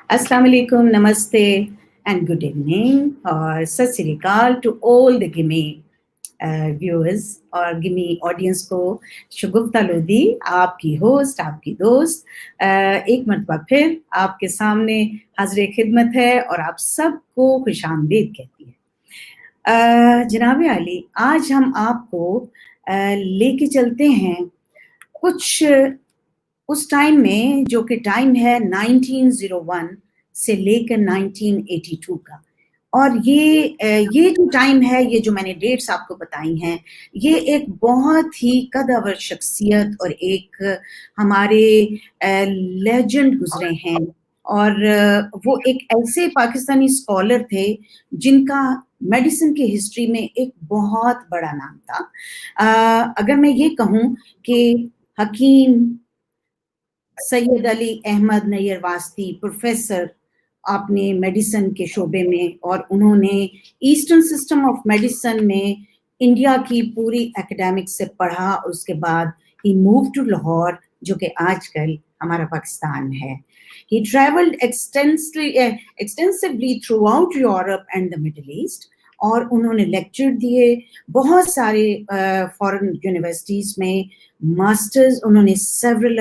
Assalamu alaikum, namaste, and good evening, or sat sri akal to all the Gimme viewers और gimme audience को शगुफ्ता लोधी, आपकी host, आपकी दोस्त, एक मरतबा फिर आपके सामने हाजिर खिदमत है और आप सबको खुशामदीद कहती है। जनाब आली, आज हम आपको लेके चलते हैं कुछ उस टाइम में जो कि टाइम है 1901 से लेकर 1982 का। और ये जो टाइम है, ये जो मैंने डेट्स आपको बताई हैं, ये एक बहुत ही कदावर शख्सियत और एक हमारे लेजेंड गुजरे हैं। और वो एक ऐसे पाकिस्तानी स्कॉलर थे जिनका मेडिसिन की हिस्ट्री में एक बहुत बड़ा नाम था। अगर मैं ये कहूँ कि हकीम सैयद अली अहमद नैयर वास्ती प्रोफेसर आपने मेडिसिन के शोबे में, और उन्होंने ईस्टर्न सिस्टम ऑफ मेडिसिन में इंडिया की पूरी एकेडमिक से पढ़ा। और उसके बाद ही मूव टू लाहौर, जो कि आजकल हमारा पाकिस्तान है। He traveled extensively throughout Europe and the Middle East, और उन्होंने लेक्चर दिए बहुत सारे फॉरेन यूनिवर्सिटीज़ में। मास्टर्स उन्होंने सेवरल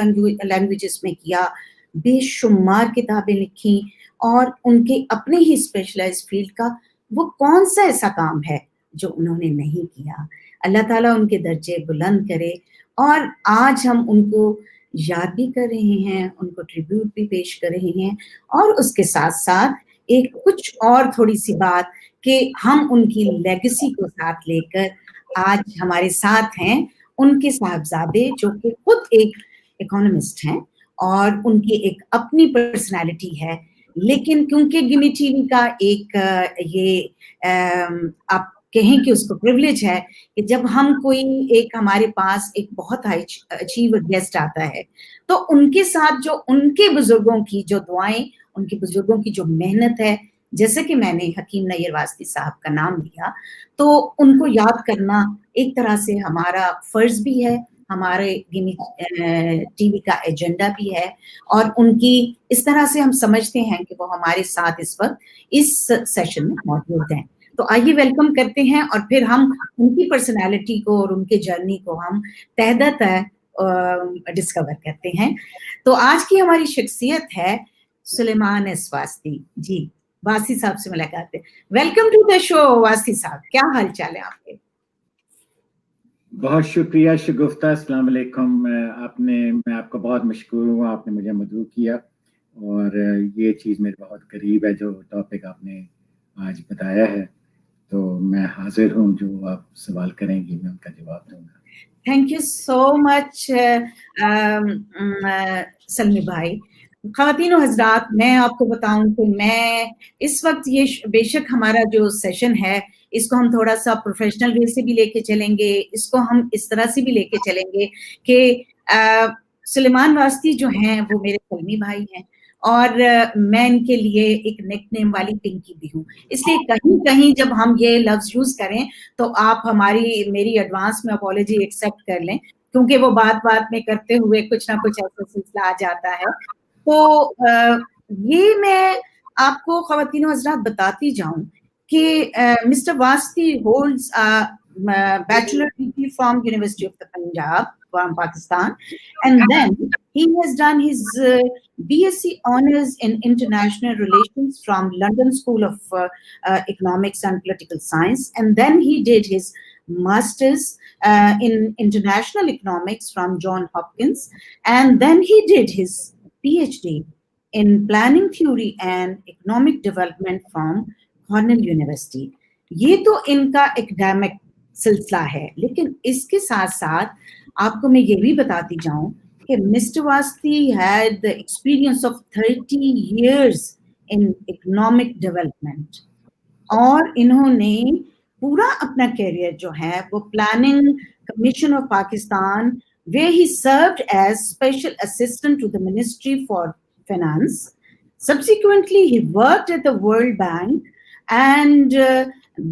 लैंग्वेजेस में किया, बेशुमार किताबें लिखी, और उनके अपने ही स्पेशलाइज्ड फील्ड का वो कौन सा ऐसा काम है जो उन्होंने नहीं किया। अल्लाह ताला उनके दर्जे बुलंद करे। और आज हम उनको याद भी कर रहे हैं, उनको ट्रिब्यूट भी पेश कर रहे हैं, और उसके साथ साथ एक कुछ और थोड़ी सी बात कि हम उनकी लेगेसी को साथ लेकर आज हमारे साथ हैं उनके साहबजादे, जो कि खुद एक इकोनॉमिस्ट हैं और उनकी एक अपनी पर्सनालिटी है। लेकिन क्योंकि गिमी टीवी का एक आप कहें कि उसको प्रिविलेज है कि जब हम कोई एक हमारे पास एक बहुत हाई अचीवर गेस्ट आता है, तो उनके साथ जो उनके बुजुर्गों की जो दुआएं, उनके बुजुर्गों की जो मेहनत है, जैसे कि मैंने हकीम नैयर वास्ती साहब का नाम लिया, तो उनको याद करना एक तरह से हमारा फर्ज भी है, हमारे गिमी टीवी का एजेंडा भी है। और उनकी इस तरह से हम समझते हैं कि वो हमारे साथ इस वक्त इस सेशन में मौजूद हैं। तो आइए वेलकम करते हैं, और फिर हम उनकी पर्सनालिटी को और उनके जर्नी को हम तहत डिस्कवर करते हैं। तो आज की हमारी शख्सियत है सुलेमान एस वास्ती जी। वासी साहब से मुलाकात है। वेलकम टू द शो वासी साहब, क्या हाल चाल है आपके? बहुत शुक्रिया शगुफ्ता, अस्सलाम वालेकुम। मैं आपका बहुत मशकूर हूँ, आपने मुझे मदऊ किया, और ये चीज़ मेरे बहुत करीब है जो टॉपिक आपने आज बताया है। तो मैं हाजिर हूँ, जो आप सवाल करेंगी मैं उनका जवाब दूंगा। थैंक यू सो मच सलमी भाई। ख़वातीन और हज़रात, मैं आपको बताऊं कि मैं इस वक्त ये बेशक हमारा जो सेशन है, इसको हम थोड़ा सा प्रोफेशनल वे से भी लेके चलेंगे, इसको हम इस तरह से भी लेके चलेंगे कि सुलेमान वास्ती जो हैं वो मेरे सलमी भाई हैं, और मैं इनके लिए एक निकनेम वाली पिंकी भी हूँ। इसलिए कहीं कहीं जब हम ये लफ्ज़ यूज़ करें तो आप मेरी एडवांस में अपॉलॉजी एक्सेप्ट कर लें, क्योंकि वो बात बात में करते हुए कुछ ना कुछ ऐसा सिलसिला आ जाता है। तो ये मैं आपको ख़वातीन हज़रात बताती जाऊं कि mister Wasti holds bachelor degree from university of the Punjab from Pakistan, and then he has done his BSc honors in international relations from London School of Economics and Political Science, and then he did his masters in international economics from Johns Hopkins, and then he did his PhD in planning theory and economic development from Cornell University. ये तो इनका academic सिलसिला है, लेकिन इसके साथ साथ आपको मैं ये भी बताती जाऊं कि mister Wasti had the experience of 30 years in economic development, और इन्होंने पूरा अपना कैरियर जो है वो planning commission of Pakistan, where he served as special assistant to the Ministry for Finance. Subsequently, he worked at the World Bank, and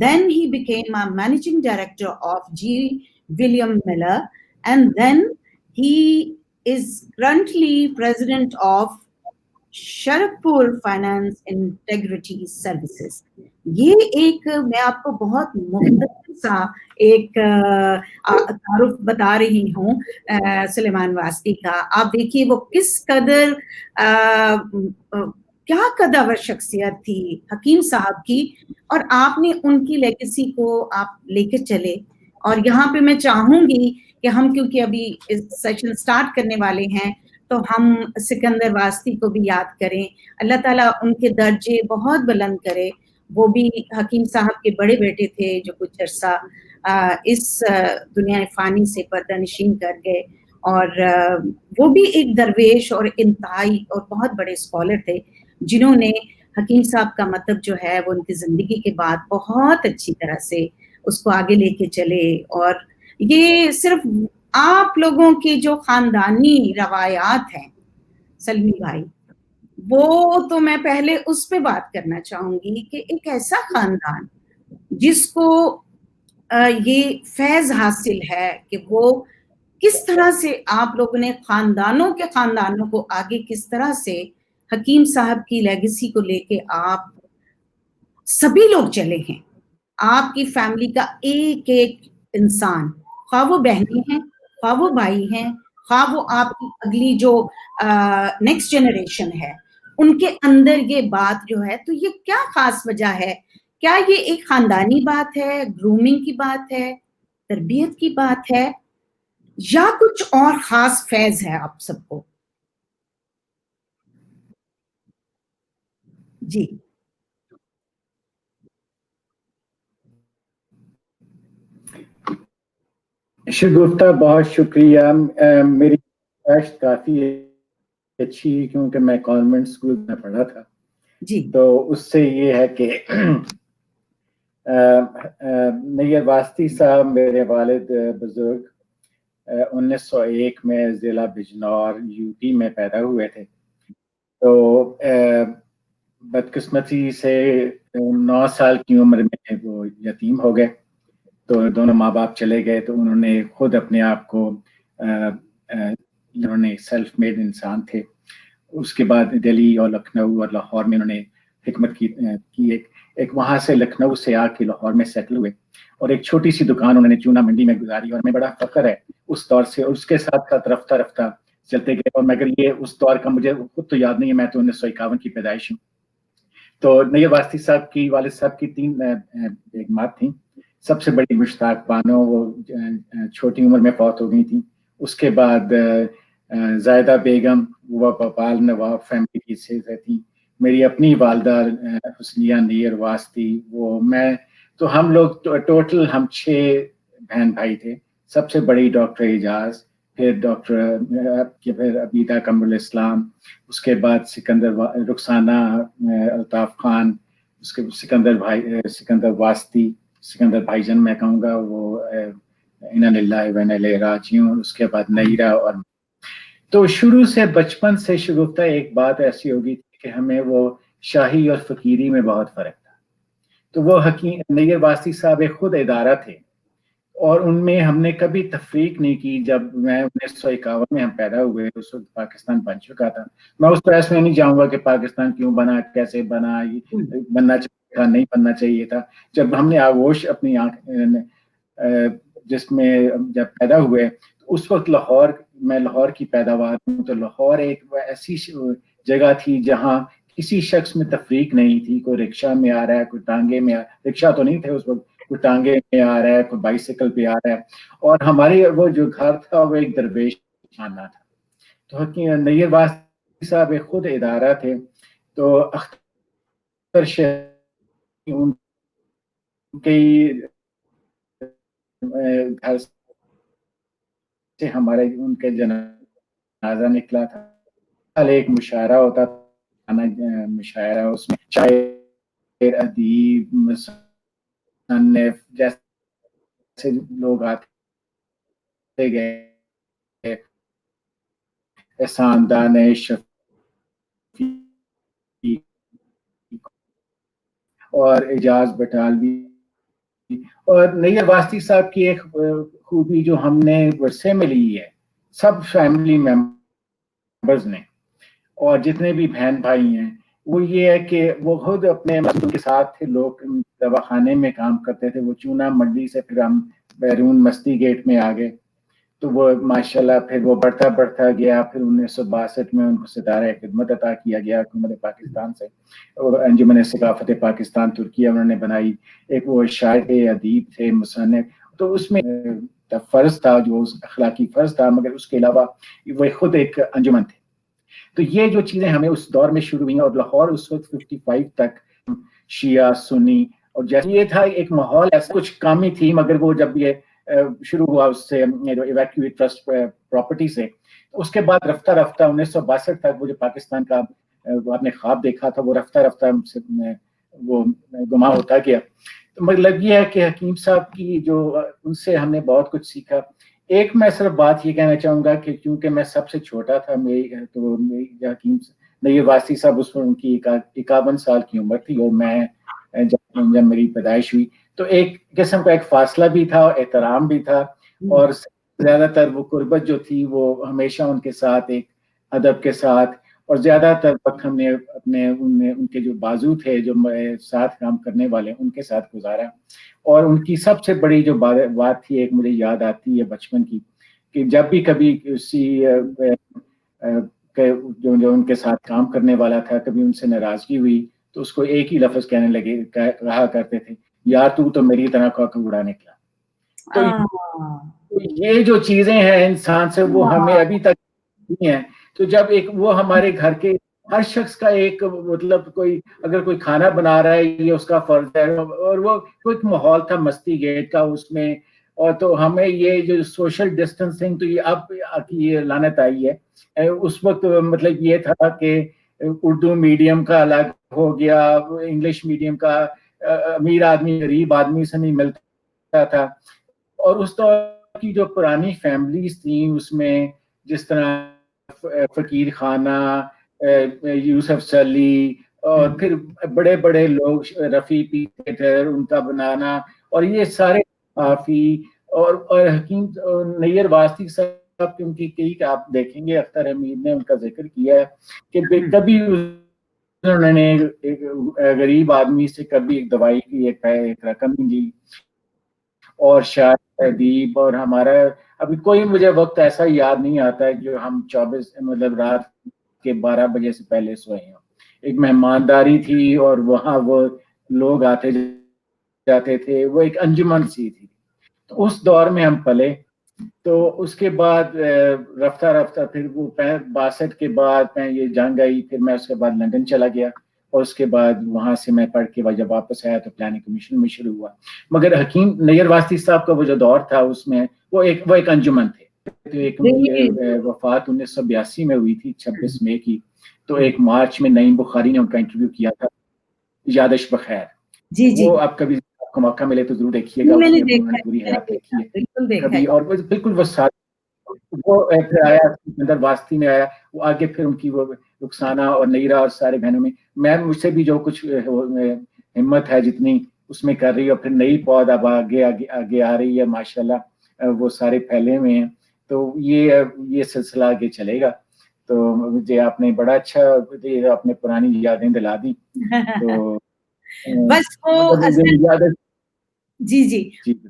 then he became a managing director of G. William Miller, and then he is currently president of Sharadpur finance integrity services. ये एक मैं आपको बहुत मुख्तसर सा एक तारुफ बता रही हूँ सुलेमान वास्ती का। आप देखिए वो किस कदर क्या कदावर शख्सियत थी हकीम साहब की, और आपने उनकी लेगेसी को आप लेके चले। और यहाँ पे मैं चाहूंगी कि हम, क्योंकि अभी इस सेशन स्टार्ट करने वाले हैं, तो हम सिकंदर वास्ती को भी याद करें। अल्लाह ताला उनके दर्जे बहुत बुलंद करे। वो भी हकीम साहब के बड़े बेटे थे जो कुछ अरसा इस दुनिया फानी से पर्दानशीन कर गए। और वो भी एक दरवेश और इंतहाई और बहुत बड़े स्कॉलर थे, जिन्होंने हकीम साहब का मतलब जो है वो उनकी जिंदगी के बाद बहुत अच्छी तरह से उसको आगे लेके चले। और ये सिर्फ आप लोगों की जो खानदानी रवायात हैं सलमी भाई, वो तो मैं पहले उस पे बात करना चाहूंगी कि एक ऐसा खानदान जिसको ये फैज हासिल है कि वो किस तरह से आप लोगों ने खानदानों के खानदानों को आगे किस तरह से हकीम साहब की लेगेसी को लेके आप सभी लोग चले हैं। आपकी फैमिली का एक एक इंसान, ख्वाह वो बहनें हैं, ख्वाह वो भाई हैं, ख्वाह वो आपकी अगली जो नेक्स्ट जनरेशन है, उनके अंदर ये बात जो है, तो ये क्या खास वजह है? क्या ये एक खानदानी बात है, ग्रूमिंग की बात है, तरबियत की बात है, या कुछ और खास फैज है आप सबको? जी। शगुफ्ता बहुत शुक्रिया। मेरी कास्ट काफ़ी अच्छी है क्योंकि मैं कॉन्वेंट स्कूल में पढ़ा था। जी। तो उससे ये है कि नैयर वास्ती साहब मेरे वालिद बुजुर्ग 1901 में ज़िला बिजनौर यूपी में पैदा हुए थे। तो बदकिस्मती से 9 साल की उम्र में वो यतीम हो गए। तो दोनों माँ बाप चले गए, तो उन्होंने खुद अपने आप को उन्होंने सेल्फ मेड इंसान थे। उसके बाद दिल्ली और लखनऊ और लाहौर में उन्होंने हिकमत की एक वहाँ से लखनऊ से आके लाहौर में सेटल हुए और एक छोटी सी दुकान उन्होंने चूना मंडी में गुजारी। और मैं बड़ा फख्र है उस दौर से, और उसके साथ साथ रफ्ता रफ्ता चलते गए। और मगर ये उस दौर का मुझे खुद तो याद नहीं है, मैं तो 1951 की पैदाइश हूँ। तो नैयर वास्ती साहब की वालिद साहब की 3 बेगमात थी। सबसे बड़ी मुश्ताक बानो, वो छोटी उम्र में फौत हो गई थी। उसके बाद जायदा बेगम, वो भोपाल नवाब फैमिली की से थी। मेरी अपनी वालदा हुस्निया नैयर वास्ती, वो मैं, तो हम लोग टोटल हम 6 बहन भाई थे। सबसे बड़ी डॉक्टर एजाज, फिर फिर अबीदा कमरुल इस्लाम, उसके बाद सिकंदर रुखसाना अल्ताफ खान, उसके सिकंदर वास्ती, सिकंदर भाईजान मैं कहूँगा, वो इन्ना लिल्लाहि व इन्ना इलैहि राजिऊन। उसके बाद नईरा। और तो शुरू से बचपन से शुगुफ्ता एक बात ऐसी होगी कि हमें वो शाही और फकीरी में बहुत फर्क था। तो वो हकीम नैयर वास्ती साहब एक खुद इदारा थे और उनमें हमने कभी तफरीक नहीं की। जब मैं 1951 में हम पैदा हुए, उस वक्त पाकिस्तान बन चुका था। मैं उस तरह से नहीं जाऊंगा कि पाकिस्तान क्यों बना, कैसे बना, बनना चाहिए था, नहीं बनना चाहिए था। जब हमने आगोश अपनी आंख जिसमें जब पैदा हुए, तो उस वक्त मैं लाहौर की पैदावार हूँ। तो लाहौर एक ऐसी जगह थी जहाँ किसी शख्स में तफरीक नहीं थी। कोई रिक्शा में आ रहा है, कोई टांगे में रिक्शा तो नहीं थे उस वक्त, कोई टांगे में आ रहा है, कोई बाइसिकल पे आ रहा है। और हमारे वो जो घर था वो एक दरवेश खाना था। तो नैयर वास्ती साहब एक खुद इदारा थे। तो अख्तर शहरी उनके घर से हमारे उनके जनाजा निकला था। एक मुशायरा होता था, मुशायरा, उसमें शायर, अदीब, मुसन्निफ जैसे लोग आते गए, एहसानदान शफी और एजाज बटालवी। और नैयर वास्ती साहब की एक खूबी जो हमने वर्षे में ली है, सब फैमिली मेंबर्स ने, और जितने भी बहन भाई हैं, वो ये है कि वो खुद अपने मजदूर के साथ थे, लोग दवाखाने में काम करते थे, वो चूना मंडी से फिर हम बैरून मस्ती गेट में आ गए। तो वो माशाल्लाह फिर वो बढ़ता बढ़ता गया। फिर 1962 में उनको सितारा खिदमत अता किया गया हुकूमत पाकिस्तान से, और अंजुमन सकाफत पाकिस्तान तुर्किया उन्होंने बनाई। एक वो शायर अदीब थे, मुसन्निफ, तो उसमें फर्ज था, जो अखलाकी फर्ज था, मगर उसके अलावा वो खुद एक अंजुमन थे। तो ये जो चीजें हमें उस दौर में शुरू हुई, और लाहौर उस वक्त 55 तक शिया सुन्नी, और जैसे ये था एक माहौल, ऐसा कुछ कमी थी, मगर वो जब ये शुरू हुआ उससे इवैक्यूएट ट्रस्ट प्रॉपर्टी से, तो उसके बाद रफ्ता रफ्ता 1962 तक वो जो पाकिस्तान का आपने ख्वाब देखा था, वो रफ्ता रफ्ता वो गुमा होता गया। तो मतलब ये है कि हकीम साहब की जो उनसे हमने बहुत कुछ सीखा। एक मैं सिर्फ बात ये कहना चाहूंगा कि क्योंकि मैं सबसे छोटा था, मेरी हकीम नईर वासी साहब उस पर उनकी 51 साल की उम्र थी, और मैं जब मेरी पैदाइश हुई, तो एक किस्म का एक फासला भी था, एहतराम भी था, और ज्यादातर वो कुर्बत जो थी वो हमेशा उनके साथ एक अदब के साथ, और ज्यादातर वक्त हमने अपने उनके जो बाजू थे, जो साथ काम करने वाले, उनके साथ गुजारा। और उनकी सबसे बड़ी जो बात थी, एक मुझे याद आती है बचपन की, कि जब भी कभी किसी जो उनके साथ काम करने वाला था, कभी उनसे नाराजगी हुई, तो उसको एक ही लफ्ज कहने लगे, कहा करते थे, यार तू तो मेरी तरह का उड़ा निकला। तो ये जो चीजें हैं इंसान से, वो हमें अभी तक नहीं है। तो जब एक वो हमारे घर के हर शख्स का एक मतलब, कोई अगर कोई खाना बना रहा है, ये उसका फर्ज है, और वो कोई माहौल था मस्ती गेट का उसमें। और तो हमें ये जो सोशल डिस्टेंसिंग, तो ये अब की ये लानत आई है। उस वक्त मतलब ये था कि उर्दू मीडियम का अलग हो गया, इंग्लिश मीडियम का, अमीर आदमी गरीब आदमी से नहीं मिलता था। और उस दौर की जो पुरानी फैमिलीज थी, उसमें जिस तरह फकीर खाना, यूसुफ सली, और फिर बड़े बड़े लोग, रफी थिएटर उनका बनाना, और ये सारे काफी, और हकीम नैयर वास्ती साहब की उनकी कई, आप देखेंगे अख्तर हमीद ने उनका जिक्र किया है कि कभी उन्होंने एक गरीब आदमी से कभी एक दवाई की एक रकम ली। और शायद अदीब, और हमारा अभी कोई मुझे वक्त ऐसा याद नहीं आता है जो हम 24 मतलब रात के 12 बजे से पहले सोए हैं। एक मेहमानदारी थी, और वहाँ वो लोग आते जाते थे, वो एक अंजुमन सी थी। तो उस दौर में हम पले। तो उसके बाद रफ्ता रफ्ता फिर वो 62 के बाद मैं ये जंग आई, फिर मैं उसके बाद लंदन चला गया, और उसके बाद वहां से मैं पढ़ के जब वापस आया तो प्लानिंग कमीशन में शुरू हुआ। मगर हकीम नैयर वास्ती साहब का वो जो दौर था, उसमें वो एक अंजुमन थे। तो एक वफात 1982 में हुई थी, 26 मई की। तो एक मार्च में नईम बुखारी ने उनका इंटरव्यू किया था, यादश बखैर। जी जी, वो आप कभी आपको मौका मिले तो जरूर देखिएगा, मैंने उसमें देखा उन्होंने है, पूरी मैंने हयात देखा, लिखी है बिल्कुल देखा कभी। है। और बिल्कुल वो वो फिर आया सिकंदर वास्ती में आया, वो आगे फिर उनकी वो रुखसाना और नईरा और सारे बहनों में, मैं मुझसे भी जो कुछ हिम्मत है जितनी, उसमें कर रही है। और फिर नई पौध अब आगे आगे आगे आ रही है माशाल्लाह, वो सारे फैले हुए हैं। तो ये सिलसिला आगे चलेगा। तो मुझे आपने बड़ा अच्छा अपने पुरानी यादें दिला दी। तो बस वो मतलब यादें। जी जी, जी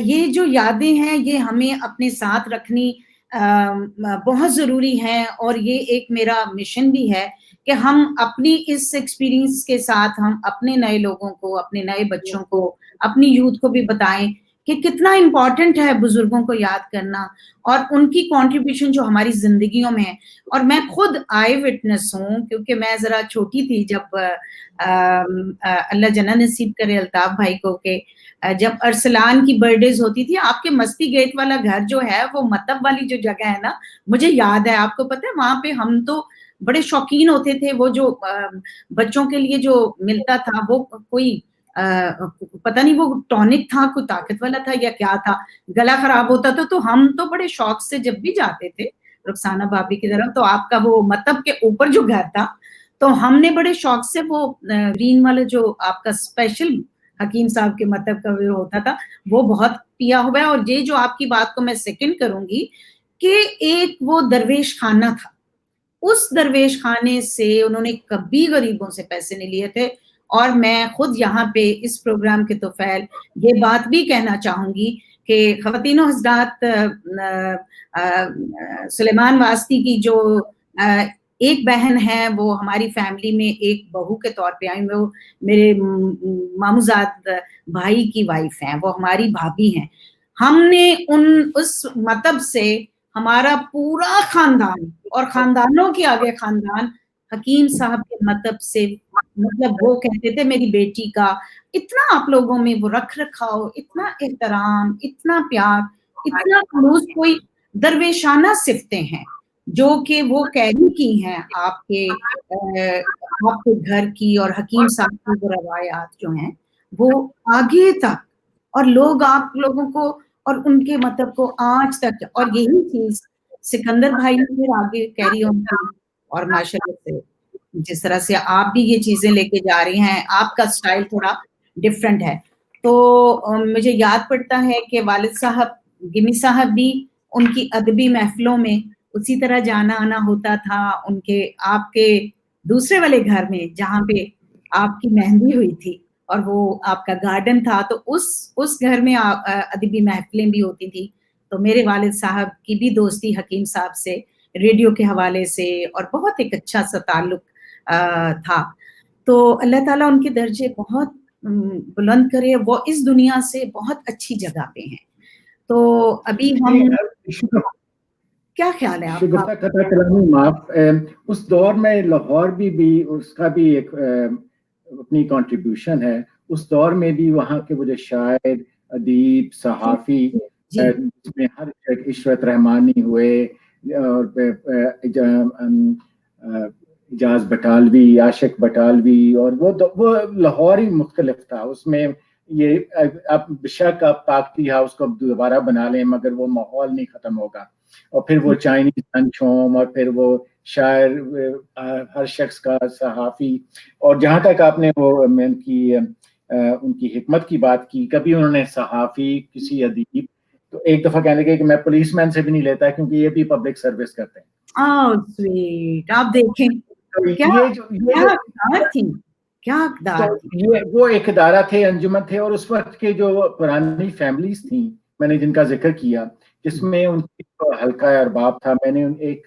ये जो यादें हैं ये हमें अपने साथ रखनी बहुत ज़रूरी है, और ये एक मेरा मिशन भी है कि हम अपनी इस एक्सपीरियंस के साथ हम अपने नए लोगों को, अपने नए बच्चों को, अपनी यूथ को भी बताएं कि कितना इम्पोर्टेंट है बुजुर्गों को याद करना, और उनकी कंट्रीब्यूशन जो हमारी जिंदगियों में है। और मैं खुद आई विटनेस हूँ, क्योंकि मैं जरा छोटी थी जब अल्लाह जन्नत नसीब करे अल्ताफ भाई को, के जब अरसलान की बर्थडेज होती थी, आपके मस्ती गेट वाला घर जो है, वो मतब वाली जो जगह है ना, मुझे याद है, आपको पता है, वहां पे हम तो बड़े शौकीन होते थे। वो जो बच्चों के लिए जो मिलता था, वो कोई पता नहीं वो टॉनिक था, कोई ताकत वाला था या क्या था, गला खराब होता था तो हम तो बड़े शौक से जब भी जाते थे रुखसाना भाभी की तरफ, तो आपका वो मतब के ऊपर जो घर था, तो हमने बड़े शौक से वो ग्रीन वाला जो आपका स्पेशल हकीम साहब के मतलब का वो होता था, वो बहुत पिया हुआ है। और ये जो आपकी बात को मैं सेकंड करूंगी कि एक वो दरवेश खाना था, उस दरवेश खाने से उन्होंने कभी गरीबों से पैसे नहीं लिए थे। और मैं खुद यहाँ पे इस प्रोग्राम के तोफ़ैल ये बात भी कहना चाहूँगी कि ख़वातीनो हज़रात, सुलेमान वास्ती की जो एक बहन है, वो हमारी फैमिली में एक बहू के तौर पे आई। वो मेरे मामूज़ाद भाई की वाइफ हैं, वो हमारी भाभी हैं। हमने उस मतब से हमारा पूरा खानदान और खानदानों के आगे खानदान हकीम साहब के मतब से, मतलब वो कहते थे मेरी बेटी का इतना आप लोगों में वो रख रखाव, इतना एहतराम, इतना प्यार, इतना खलूस, कोई दरवेशाना सिफ़तें हैं जो कि वो कैरी की हैं आपके घर की, और हकीम साहब की वो रवायात जो हैं वो आगे तक, और लोग आप लोगों को और उनके मतलब को आज तक, और यही चीज़ सिकंदर भाई ने फिर आगे कैरी ऑन की। और माशाल्लाह से जिस तरह से आप भी ये चीज़ें लेके जा रही हैं, आपका स्टाइल थोड़ा डिफरेंट है। तो मुझे याद पड़ता है कि वालिद साहब, गिमी साहब भी उनकी अदबी महफ़िलों में उसी तरह जाना-आना होता था। उनके आपके दूसरे वाले घर में जहाँ पे आपकी मेहंदी हुई थी और वो आपका गार्डन था, तो उस घर में अदबी महफ़िलें भी होती थी। तो मेरे वालिद साहब की भी दोस्ती हकीम साहब से रेडियो के हवाले से और बहुत एक अच्छा-सा ताल्लुक था। तो अल्लाह ताला उनके दर्जे बहुत बुलंद करे, वो इस दुनिया से बहुत अच्छी जगह पे हैं। तो अभी हम क्या ख़्याल है आपका? शगुफ्ता खता कलामी माफ, उस दौर में लाहौर भी उसका भी एक अपनी कंट्रीब्यूशन है। उस दौर में भी वहाँ के वो जो शायर, अदीब, सहाफ़ी, जिसमें हर एक इशरत रहमानी हुए और इजाज़ बटालवी, आशिक बटालवी, और वो लाहौर ही मुख्तलिफ था। उसमें ये अब बेशक आप पाक टी हाउस को दोबारा बना लें, मगर वो माहौल नहीं ख़त्म होगा। और फिर वो चाइनीज़ लंच-होम, और फिर वो शायर, हर शख्स का सहाफ़ी। और जहाँ तक आपने वो उनकी हिकमत की बात की, कभी उन्होंने सहाफ़ी, किसी अदीब, तो एक दफ़ा कहने लगे कि मैं पुलिसमैन से भी नहीं लेता क्योंकि ये भी पब्लिक सर्विस करते हैं। Oh sweet! आप देखें तो क्या ये अक़दार थी, क्या अक़दार तो थी। ये वो एक इदारा थे, अंजुमन थे, और उस वक़्त के जो पुरानी फैमिलीज़ थी, मैंने जिनका ज़िक्र किया, जिसमें उनकी हल्का अरबाब था। मैंने एक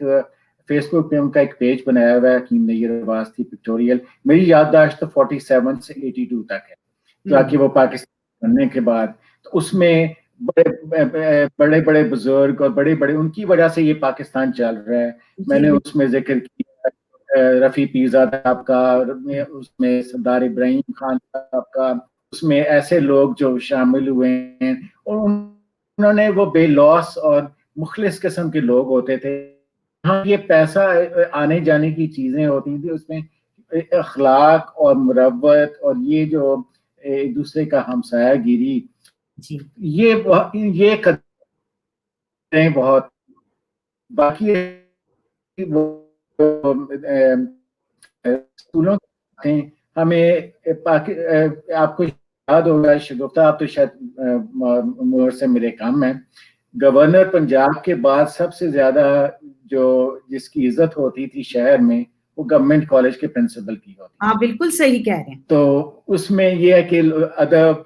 फ़ेसबुक पे उनका एक पेज बनाया हुआ है, हकीम नय्यर वास्ती पिक्टोरियल। मेरी याददाश्त तो 47 से 82 तक है, ताकि वो पाकिस्तान बनने के बाद, तो उसमें बड़े-बड़े बुज़ुर्ग और बड़े-बड़े, उनकी वजह से ये पाकिस्तान चल रहा है। मैंने उसमें ज़िक्र किया रफ़ी पीरज़ादा साहब का, उसमें सरदार इब्राहिम खान साहब का, उसमें ऐसे लोग जो शामिल हुए हैं, और उन्होंने वो बेलौस और मुखलिस किस्म के लोग होते थे। हाँ, ये पैसा आने जाने की चीज़ें होती थी, उसमें अखलाक और मुरव्वत और ये जो एक दूसरे का हमसायागिरी, ये कदरें बहुत बाकी वो स्कूलों थे। हमें आपको याद होगा शगुफ्ता, आप तो शायद उम्र से मेरे कम हैं, गवर्नर पंजाब के बाद सबसे ज्यादा जो जिसकी इज्जत होती थी शहर में, वो गवर्नमेंट कॉलेज के प्रिंसिपल की होती। आप बिल्कुल सही कह रहे हैं। तो उसमें ये है कि अदब,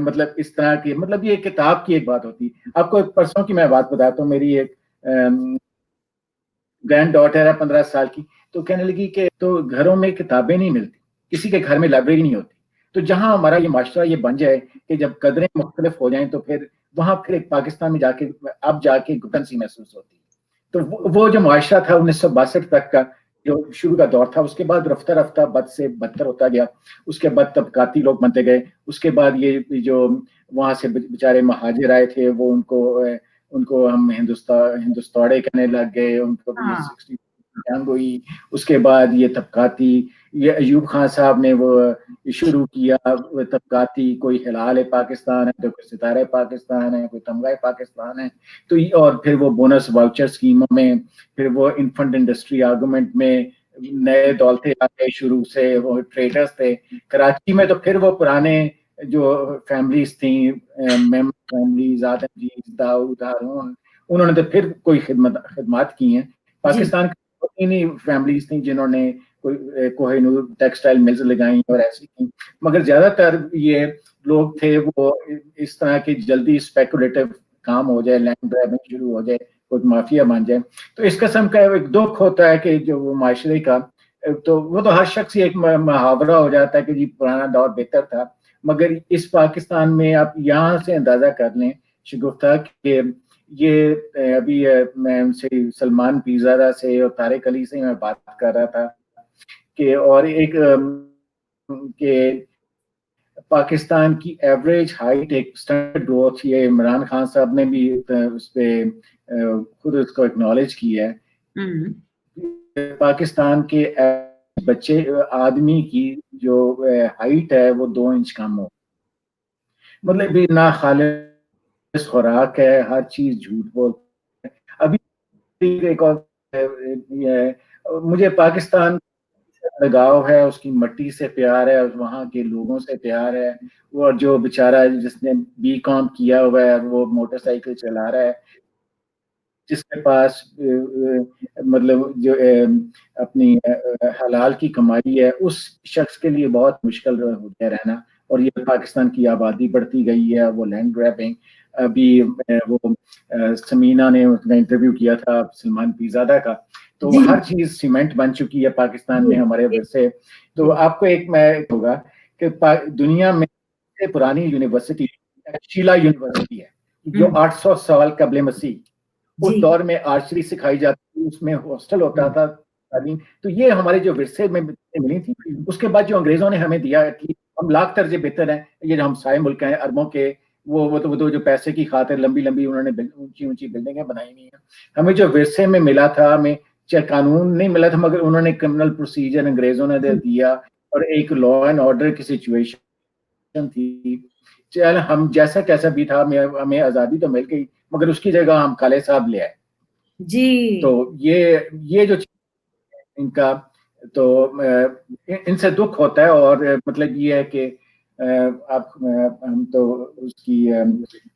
मतलब इस तरह की, मतलब ये किताब की एक बात होती है। आपको एक परसों की मैं बात बताता हूँ। मेरी एक ग्रैंड डॉटर है 15 साल की, तो कहने लगी कि तो घरों में किताबें नहीं मिलती, किसी के घर में लाइब्रेरी नहीं होती, तो जहां हमारा ये माशरा ये बन जाए कि जब कदरें मुख्तलिफ हो जाएं, तो फिर वहां फिर एक पाकिस्तान में जाके अब जाके घुटन सी महसूस होती है। तो वो जो माशरा था 1962 तक का जो शुरू का दौर था, उसके बाद रफ्ता रफ्ता बद से बदतर होता गया। उसके बाद तबकाती लोग बनते गए। उसके बाद ये जो वहां से बेचारे महाजिर आए थे, वो उनको हम हिंदुस्ताड़े कहने लग गए, उनको भी 60 जंग हुई। उसके बाद ये तबकाती, ये अयूब खान साहब ने वो शुरू किया तबकाती, कोई हिलाल पाकिस्तान है, तो कोई सितारे पाकिस्तान है, कोई तमगा पाकिस्तान है। तो और फिर वो बोनस वाउचर स्कीमों में, फिर वो इन्फेंट इंडस्ट्री आर्गूमेंट में नए दौलते आ गए, शुरू से वो ट्रेडर्स थे कराची में। तो फिर वो पुराने जो फैमिलीज थी, फैमिलीज, आदम जी, दाऊद, हारून, उन्होंने तो फिर कोई खिदमत की हैं। पाकिस्तान इन्हीं फैमिलीज थी जिन्होंने कोहिनूर टेक्सटाइल मिल्स लगाई और ऐसी थी, मगर ज्यादातर ये लोग थे वो इस तरह की जल्दी स्पेकुलेटिव काम हो जाए, लैंड ग्रैबिंग शुरू हो जाए, कोई माफिया बन जाए। तो इस किस्म का एक दुख होता है कि जो वो माशरे का, तो वो तो हर शख्स एक मुहावरा हो जाता है कि जी पुराना दौर बेहतर था, मगर इस पाकिस्तान में आप यहाँ से अंदाजा कर लें शगुफ्ता कि ये अभी मैं उनसे सलमान पीरजादा से और तारिक अली से मैं बात कर रहा था कि और एक कि पाकिस्तान की एवरेज हाइट एक स्टैंडर्ड ग्रोथ, ये इमरान खान साहब ने भी उस पर खुद उसको एक्नॉलेज किया है। पाकिस्तान के बच्चे आदमी की जो हाइट है वो 2 इंच कम हो, मतलब भी ना खालिस खुराक है, हर चीज झूठ बोलते हैं। अभी एक और मुझे पाकिस्तान से लगाव है, उसकी मट्टी से प्यार है, वहाँ के लोगों से प्यार है। वो जो बेचारा जिसने B.Com किया हुआ है वो मोटरसाइकिल चला रहा है, जिसके पास मतलब जो अपनी हलाल की कमाई है, उस शख्स के लिए बहुत मुश्किल हो गया रहना। और ये पाकिस्तान की आबादी बढ़ती गई है, वो लैंड ग्रैबिंग। अभी वो समीना ने उसका इंटरव्यू किया था सलमान पीरजादा का, तो हर चीज सीमेंट बन चुकी है पाकिस्तान में हमारे वैसे। तो आपको एक मैं होगा कि दुनिया में सबसे पुरानी यूनिवर्सिटी शीला यूनिवर्सिटी है, जो 800 साल कबले मसीह, उस दौर में आर्चरी सिखाई जाती थी, उसमें हॉस्टल होता था तालीम। तो ये हमारे जो विरसे में मिली थी, उसके बाद जो अंग्रेजों ने हमें दिया कि हम लाख दर्जे बेहतर हैं, ये जो हमसाए मुल्क हैं अरबों के, वो तो जो पैसे की खातिर लंबी लंबी उन्होंने ऊंची ऊंची बिल्डिंगें बनाई हुई हैं। हमें जो विरसे में मिला था, हमें चाहे कानून नहीं मिला था, मगर उन्होंने क्रिमिनल प्रोसीजर अंग्रेजों ने दे दिया, और एक लॉ एंड ऑर्डर की सिचुएशन थी। चल हम जैसा कैसा भी था, हमें आजादी तो मिल गई, मगर उसकी जगह हम काले साहब ले आए जी। तो ये जो इनका, तो इनसे दुख होता है। और मतलब ये है कि आप हम तो उसकी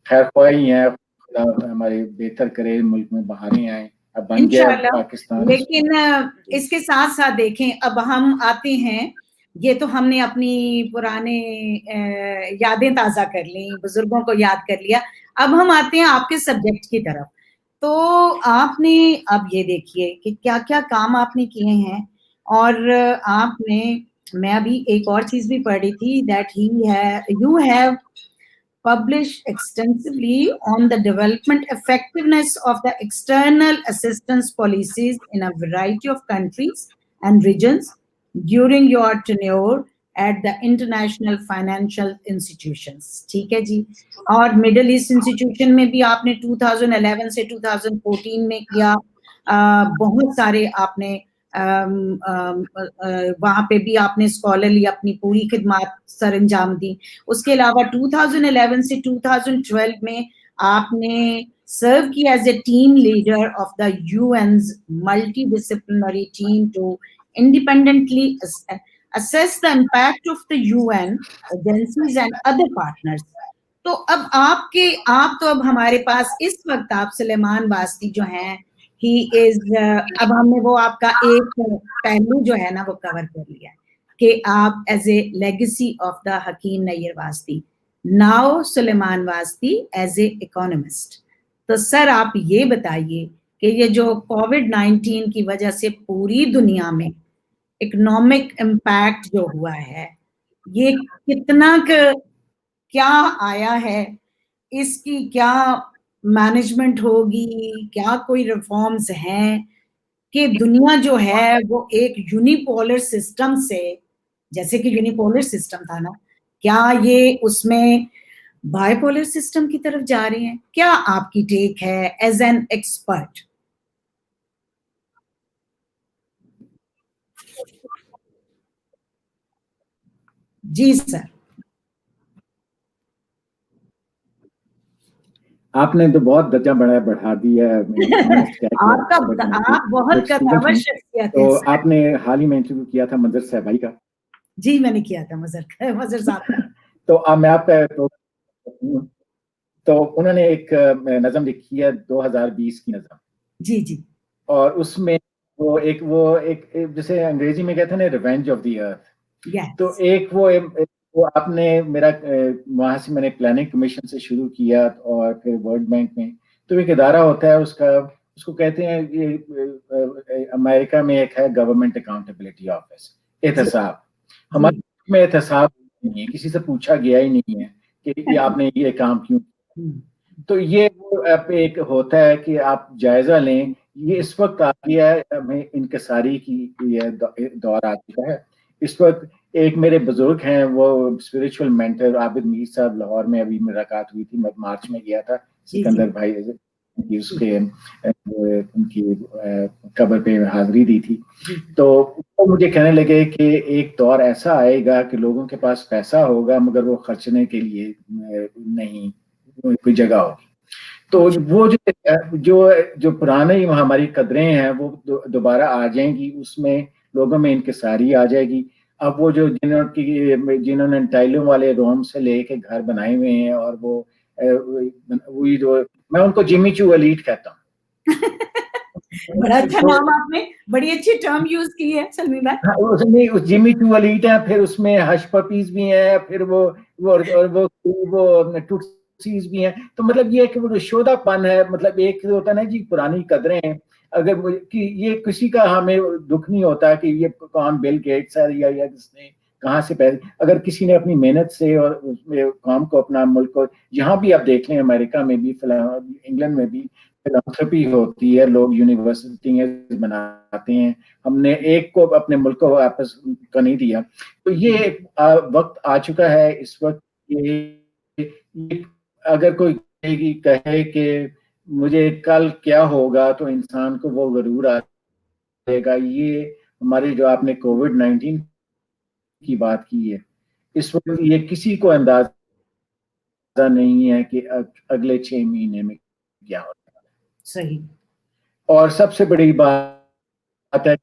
खैर ख्वाही हैं, हमारे बेहतर करे, मुल्क में बहारें आए, अब बन गया इंशाल्लाह। पाकिस्तान। लेकिन इसके साथ साथ देखें, अब हम आते हैं, ये तो हमने अपनी पुराने यादें ताजा कर ली, बुजुर्गों को याद कर लिया। अब हम आते हैं आपके सब्जेक्ट की तरफ। तो आपने अब ये देखिए कि क्या क्या काम आपने किए हैं, और आपने, मैं अभी एक और चीज भी पढ़ी थी that you have published extensively on the development effectiveness of the external assistance policies in a variety of countries and regions during your tenure at the international financial institutions. ठीक है जी। और मिडिल ईस्ट इंस्टीट्यूशन में भी आपने 2011 से 2014 में किया। बहुत सारे आपने वहां पे भी आपने स्कॉलरली अपनी पूरी खिदमत सर अंजाम दी। उसके अलावा 2011 से 2012 में आपने सर्व किया as a team leader of the UN's multidisciplinary team to independently assess the impact of the UN agencies and other partners. तो अब आप तो अब हमारे पास इस वक्त आप सुलेमान वास्ती जो हैं, ही इज, अब हमने वो आपका एक पहलू जो है ना वो कवर कर लिया कि आप as a legacy of the Hakim Naiyar Wasti, now Suleman Wasti as a economist. तो सर आप ये बताइए कि ये जो कोविड-19 की वजह से पूरी दुनिया में इकोनॉमिक इम्पैक्ट जो हुआ है, ये कितना क्या आया है, इसकी क्या मैनेजमेंट होगी, क्या कोई रिफॉर्म्स हैं कि दुनिया जो है वो एक यूनिपोलर सिस्टम से, जैसे कि यूनिपोलर सिस्टम था ना, क्या ये उसमें बाइपोलर सिस्टम की तरफ जा रहे हैं? क्या आपकी टेक है एज एन एक्सपर्ट? जी सर। आपने तो बहुत दर्जा बढ़ा दिया है। आप बहुत कद्दावर शख्सियत तो हैं सर। आपने हाल ही में इंटरव्यू किया था मंजर सहबाई का। जी मैंने किया था मजर साहब का। तो अब मैं आप तो उन्होंने एक नज़म लिखी है 2020 की नज़म। जी जी। और उसमें वो एक जैसे अंग्रेजी में कहते हैं ना, रिवेंज ऑफ द अर्थ। तो यस। एक वो आपने मेरा वहां से मैंने प्लानिंग कमीशन से शुरू किया और फिर वर्ल्ड बैंक में। तो एक इदारा होता है उसका, उसको कहते हैं ये अमेरिका में एक है गवर्नमेंट अकाउंटेबिलिटी ऑफिस, जी एहतसाब। जी। हमारे में एहतसाब नहीं है, किसी से पूछा गया ही नहीं है कि ये आपने ये काम क्यों। हम्म, तो ये वो आप एक होता है कि आप जायजा लें। ये इस वक्त आ गया है, हमें इनकसारी की ये दौर आ चुका है इस वक्त। एक मेरे बुजुर्ग हैं, वो स्पिरिचुअल मेंटर आबिद मीर साहब, लाहौर में अभी मुलाकात हुई थी, मैं मार्च में गया था जी जी सिकंदर भाई की उसके उनकी कब्र पे हाजिरी दी थी। जी। तो वो मुझे कहने लगे कि एक दौर ऐसा आएगा कि लोगों के पास पैसा होगा मगर वो खर्चने के लिए नहीं कोई जगह होगी। तो अच्छा। वो जो जो पुरानी हमारी कदरें हैं वो दोबारा आ जाएंगी, उसमें लोगों में इनकिसारी आ जाएगी। अब वो जो जिन्होंने टाइलों वाले रोम से लेके घर बनाए हुए हैं और वो वही जो मैं उनको जिमी चू एलीट कहता बड़ा अच्छा हूँ। नाम आपने, बड़ी अच्छी टर्म यूज की है सलमी भाई। हाँ, उसमें उस जिमी टू एलीट है, फिर उसमें हश पपीज भी हैं, फिर वो टूट्सीज भी हैं। तो मतलब ये कि वो शोधापन है, मतलब एक होता है ना जी पुरानी कदरें हैं। अगर कि ये किसी का हमें दुख नहीं होता कि ये कौन बिल गेट्स है या किसने कहाँ से पैसे, अगर किसी ने अपनी मेहनत से और उसमें काम को अपना मुल्क को, यहाँ भी आप देख लें अमेरिका में भी इंग्लैंड में भी फिलैंथ्रोपी होती है, लोग यूनिवर्सिटी बनाते हैं। हमने एक को अपने मुल्क को वापस का नहीं दिया। तो ये वक्त आ चुका है इस वक्त। ये अगर कोई कहे कि मुझे कल क्या होगा तो इंसान को वो जरूर आ जाएगा। ये हमारे जो आपने कोविड-19 की बात की है, इस वक्त ये किसी को अंदाजा नहीं है कि अगले 6 महीने में क्या होगा। सही। और सबसे बड़ी बात है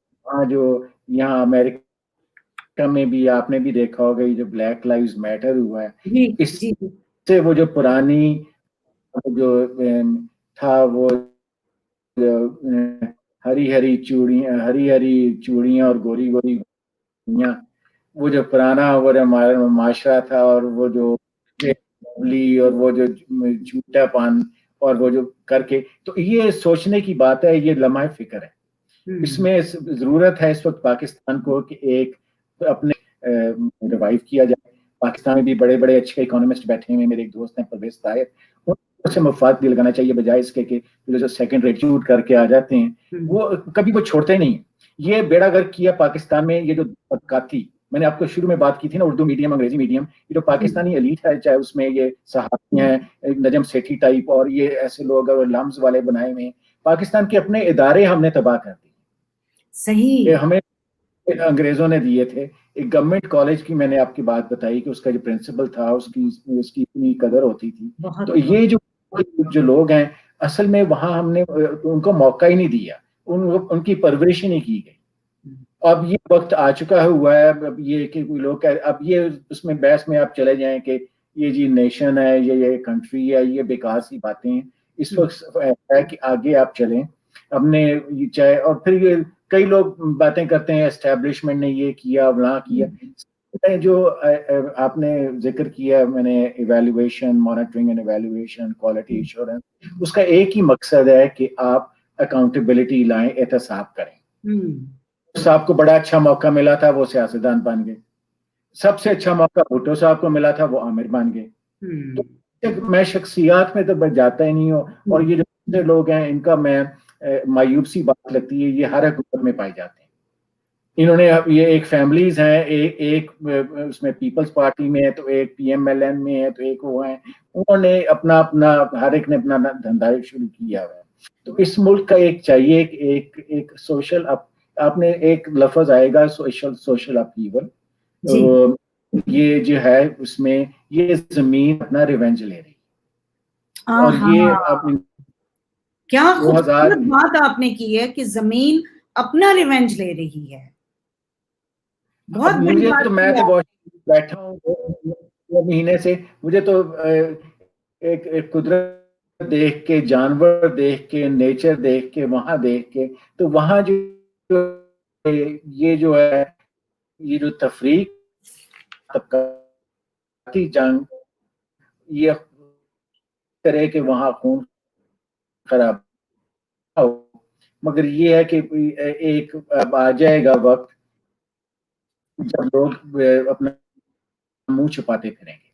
जो यहाँ अमेरिका में भी आपने भी देखा होगा, ये जो ब्लैक लाइव्स मैटर हुआ है, जी जी जी। इससे वो जो पुरानी जो था वो हरी हरी चूड़ियाँ, हरी हरी चूड़ियाँ और गोरी गोरी चूड़ियाँ, वो जो पुराना वो हमारा माशरा था, और वो जो और वो जो झूठापन और वो जो करके, तो ये सोचने की बात है, ये लम्हा फिक्र है। हम्म। इसमें जरूरत है इस वक्त पाकिस्तान को कि एक अपने रिवाइव किया जाए। पाकिस्तान में भी बड़े बड़े अच्छे इकोनॉमिस्ट बैठे हुए, मेरे एक दोस्त हैं परवेज ताहिर, उनसे मफाद भी लगाना चाहिए बजाय इसके कि जो सेकंड रेट शूट करके आ जाते हैं, वो कभी वो छोड़ते नहीं। ये बेड़ा गर्क किया पाकिस्तान में, ये जो तबकाती, मैंने आपको शुरू में बात की थी ना, उर्दू मीडियम अंग्रेजी मीडियम, ये जो पाकिस्तानी एलीट है, चाहे उसमें ये सहाफ़ी हैं नजम सेठी टाइप और ये ऐसे लोग और लम्स वाले बनाए हुए हैं, पाकिस्तान के अपने इदारे हमने तबाह कर दिए। सही। हमें अंग्रेजों ने दिए थे। एक गवर्नमेंट कॉलेज की मैंने आपकी बात बताई कि उसका जो प्रिंसिपल था उसकी उसकी इतनी कदर होती थी। तो बहुत बहुत। ये जो जो लोग हैं असल में वहां हमने उनको मौका ही नहीं दिया, उनकी परवरिश ही नहीं की गई। अब ये वक्त आ चुका हुआ है, अब ये कि कोई लोग अब ये उसमें बहस में आप चले जाएं कि ये जी नेशन है, ये कंट्री है, ये बेकार सी बातें हैं। इस वक्त है कि आगे आप चलें हमने चाहे, और फिर ये कई लोग बातें करते हैं एस्टेब्लिशमेंट ने ये किया वहाँ किया। जो आपने जिक्र किया मैंने, evaluation, monitoring and evaluation, quality assurance, उसका एक ही मकसद है कि आप अकाउंटेबिलिटी लाएं, एहतसाब करें। साहब को बड़ा अच्छा मौका मिला था, वो सियासतदान बन गए। सबसे अच्छा मौका भुट्टो साहब को मिला था, वो आमिर बन गए। तो मैं शख्सियात में तो जाता ही नहीं हूँ, और ये जो लोग हैं इनका मैं मायूब सी बात लगती है, ये हर हुकूमत में पाए जाते हैं। इन्होंने ये एक फैमिलीज हैं, एक उसमें पीपल्स पार्टी में है, तो एक पीएमएलएन में है, तो एक वो है, उन्होंने अपना अपना हर एक ने अपना धंधा शुरू किया हुआ है। तो इस मुल्क का एक चाहिए एक सोशल आपने एक लफ्ज आएगा सोशल सोशल अपहीवल। जी। तो ये जो है उसमें ये जमीन अपना रिवेंज ले रही है, और ये हाँ, अब क्या 2000 खूबसूरत बात आपने की है कि जमीन अपना रिवेंज ले रही है। बहुत अब बड़ी मुझे बात तो की मैं तो आप। वॉशिंगटन बैठा हूँ 2 महीने से, मुझे तो एक कुदरत देख के, जानवर देख के, नेचर देख के, वहां देख के, तो वहां जो ये जो है, ये जो तफरीक तबकाती जंग, ये करे कि वहाँ खून खराब हो, मगर ये है कि एक अब आ जाएगा वक्त जब लोग अपना मुंह छुपाते फिरेंगे।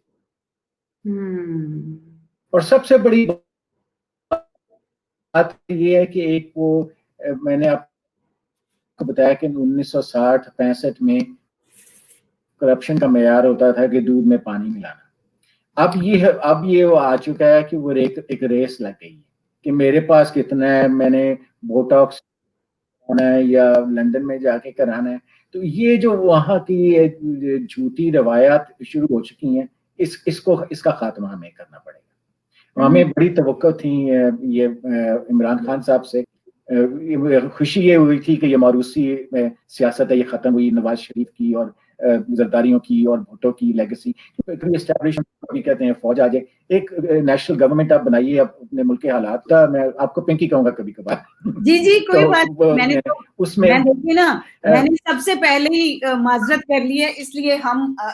और सबसे बड़ी बात ये है कि एक वो मैंने आपको बताया कि 1960-65 में करप्शन का मेयार होता था कि दूध में पानी मिलाना। अब ये वो आ चुका है कि वो एक रेस लग गई है कि मेरे पास कितना है, मैंने बोटॉक्स कराना है या लंदन में जाके कराना है। तो ये जो वहाँ की झूठी रवायात शुरू हो चुकी हैं, इसका खात्मा हमें करना पड़ेगा। हमें बड़ी तवक्को थी ये इमरान खान साहब से, खुशी ये हुई थी कि ये मारूसी सियासत है, ये खत्म हुई नवाज शरीफ की और जरदारियों की और भुट्टो की लेगेसी अभी कहते हैं फौज आ जाए, एक नेशनल गवर्नमेंट आप बनाइए, अपने मुल्क के हालात का। मैं आपको पिंकी कहूंगा कभी कभार। जी जी, कोई बात नहीं। उसमें देखिए ना, मैंने सबसे पहले ही माजरत कर ली है, इसलिए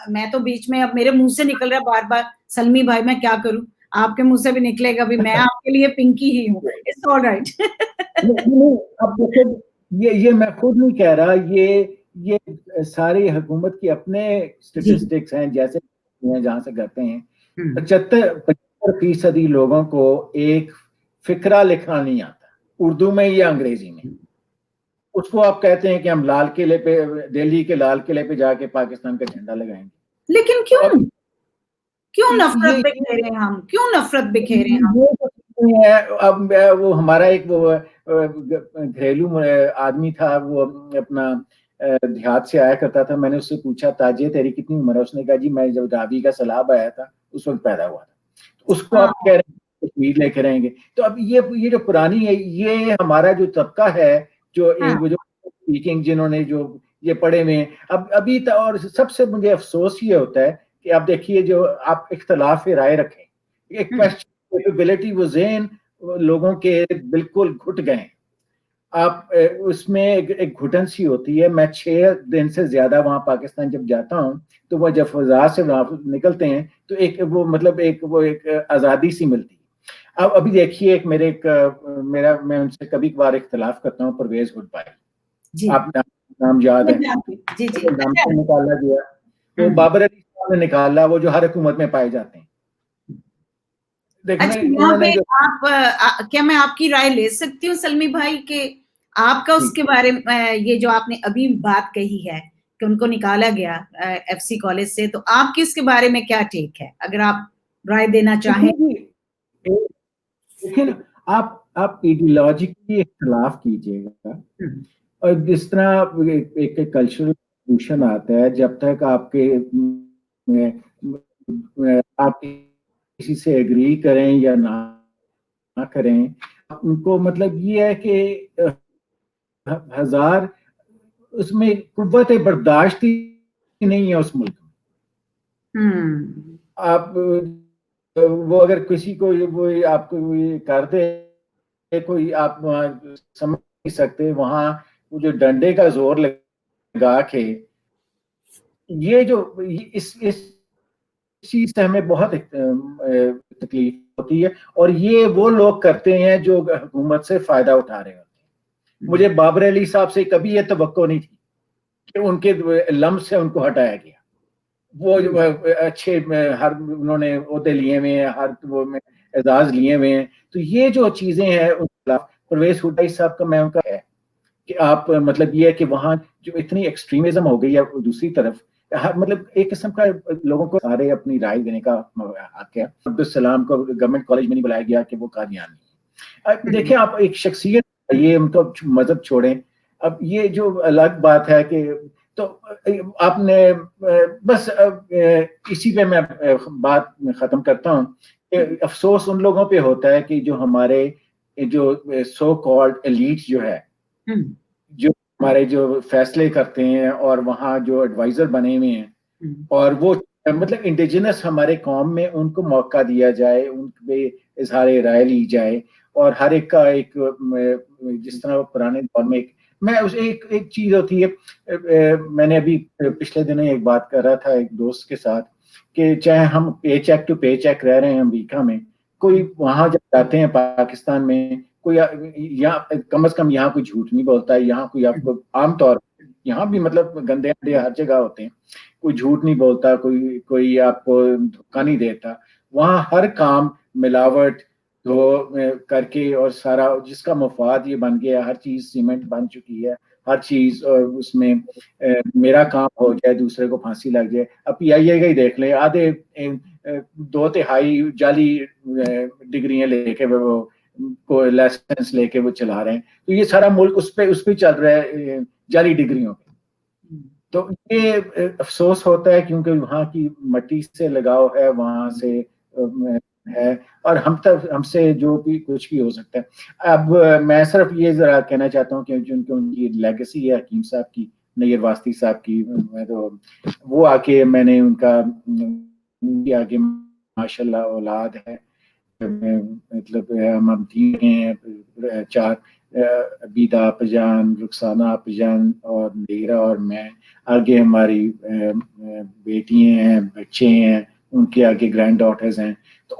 मैं तो बीच में, अब मेरे मुंह से निकल रहा है बार बार सलमी भाई, मैं क्या करूं, आपके मुंह से भी निकलेगा भी, मैं आपके लिए पिंकी ही हूँ। It's all right. अब देखिए, ये मैं खुद नहीं कह रहा, ये सारी हुकूमत की अपने स्टेटिस्टिक्स हैं, जैसे जहां से करते हैं 75% लोगों को एक फिक्रा लिखना नहीं आता, उर्दू में या अंग्रेजी में। उसको आप कहते हैं कि हम लाल किले पे, दिल्ली के लाल किले पे जाके पाकिस्तान का झंडा लगाएंगे। लेकिन क्यों क्यों नफरत ये बिखेरे हैं हम, क्यों नफरत बिखेरे हैं हम? अब वो हमारा एक वो घरेलू आदमी था, वो अपना देहात से आया करता था। मैंने उससे पूछा, ताजिए तेरी कितनी उम्र है? उसने कहा जी मैं जब रावी का सैलाब आया था उस वक्त पैदा हुआ था। तो उसको आप कह रहे हैं कश्मीर लेकर रहेंगे। तो अब ये जो पुरानी है, ये हमारा जो तबका है, जो एक जो स्पीकिंग जिन्होंने जो ये पढ़े हुए हैं, अब अभी तो। और सबसे मुझे अफसोस ये होता है कि आप देखिए, जो आप इख्तलाफ राय रखें, एक क्वेश्चन कैपेबिलिटी, वो ज़हन लोगों के बिल्कुल घुट गए। आप उसमें एक घुटन सी होती है। मैं 6 दिन से ज्यादा वहां पाकिस्तान जब जाता हूँ, तो वह जब फजा से वहां निकलते हैं तो एक वो मतलब एक आजादी सी मिलती है। अब अभी देखिए, मैं उनसे कभी कभार इख्तलाफ करता हूँ, परवेज हुड भाई, आपने नाम याद है? जी जी, नाम से निकाला गया, तो बाबर अली साहब ने निकाला, वो जो हर हुकूमत में पाए जाते हैं। अच्छा, यहाँ पे आप क्या मैं आपकी राय ले सकती हूँ सलमी भाई के, आपका उसके बारे में, ये जो आपने अभी बात कही है कि उनको निकाला गया एफसी कॉलेज से, तो आपकी उसके बारे में क्या टेक है, अगर आप राय देना चाहें? लेकिन आप आइडियोलॉजिकली इख्तलाफ कीजिएगा, और जिस तरह एक कल्चरल रिवॉल्यूशन आता है, जब तक आप किसी से एग्री करें या ना करें, उनको मतलब ये है कि हजार उसमें कुव्वत बर्दाश्त ही नहीं है उस मुल्क में। आप वो अगर किसी को वो आपको ये कर दे कोई, आप समझ नहीं सकते वहां वो जो डंडे का जोर लगा के, ये जो इस चीज से हमें बहुत तकलीफ होती है। और ये वो लोग करते हैं जो हुकूमत से फायदा उठा रहे होते हैं। मुझे बाबर अली साहब से कभी ये तवक्को नहीं थी कि उनके लम्ब से उनको हटाया गया। वो जो अच्छे हर उन्होंने ओहदे लिए हुए हैं, हर वो में एजाज लिए हुए हैं। तो ये जो चीजें हैं उनके खिलाफ, परवेज हुड्डा साहब का मैं उनका है कि आप मतलब ये है कि वहां जो इतनी एक्सट्रीमिज्म हो गई है, दूसरी तरफ मतलब एक किस्म का लोगों को सारे अपनी राय देने का हक है। अब्दुल सलाम को गवर्नमेंट कॉलेज में नहीं बुलाया गया कि वो कादियानी है। देखिए, आप एक शख्सियत, ये उनको मजहब छोड़ें, अब ये जो अलग बात है कि तो आपने बस इसी पे मैं बात खत्म करता हूँ कि अफसोस उन लोगों पे होता है कि जो हमारे जो सो कॉल्ड एलीट जो है, जो हमारे जो फैसले करते हैं और वहाँ जो एडवाइजर बने हुए हैं, और वो मतलब इंडिजिनस हमारे कौम में उनको मौका दिया जाए, उन पे इजहार राय ली जाए, और हर एक का एक जिस तरह पुराने दौर में एक मैं उस एक चीज होती है, मैंने अभी पिछले दिनों एक बात कर रहा था एक दोस्त के साथ कि चाहे हम पे चेक टू पे चेक रह रहे हैं अमेरिका में, कोई वहां जब जाते हैं पाकिस्तान में, कोई यहाँ कम से कम यहाँ कोई झूठ नहीं बोलता है, यहाँ कोई आपको आमतौर यहाँ भी मतलब गंदे अंडे हर जगह होते हैं, कोई झूठ नहीं बोलता, कोई आपको धोखा नहीं देता। वहाँ हर काम मिलावट धो करके और सारा जिसका मफाद ये बन गया, हर चीज सीमेंट बन चुकी है, हर चीज उसमें मेरा काम हो जाए दूसरे को फांसी लग जाए। अब पीआईए का ही देख ले, आधे 2/3 जाली डिग्रियां लेके वो को लाइसेंस लेके वो चला रहे हैं। तो ये सारा मुल्क उस पे चल रहा है जाली डिग्रियों पे। तो ये अफसोस होता है क्योंकि वहाँ की मट्टी से लगाव है, वहां से है, और हम तक हमसे जो भी कुछ भी हो सकता है। अब मैं सिर्फ ये जरा कहना चाहता हूँ कि जिनकी उनकी लेगेसी है हकीम साहब की, नैयर वास्ती साहब की, मैं तो वो आके मैंने उनकी आगे माशाल्लाह औलाद है, मतलब हम तीन हैं, चार, अबीदा आपजान, रुखसाना आपजान और नीरा और मैं, आगे हमारी बेटियां हैं, बच्चे हैं, उनके आगे ग्रैंड डॉटर्स हैं। तो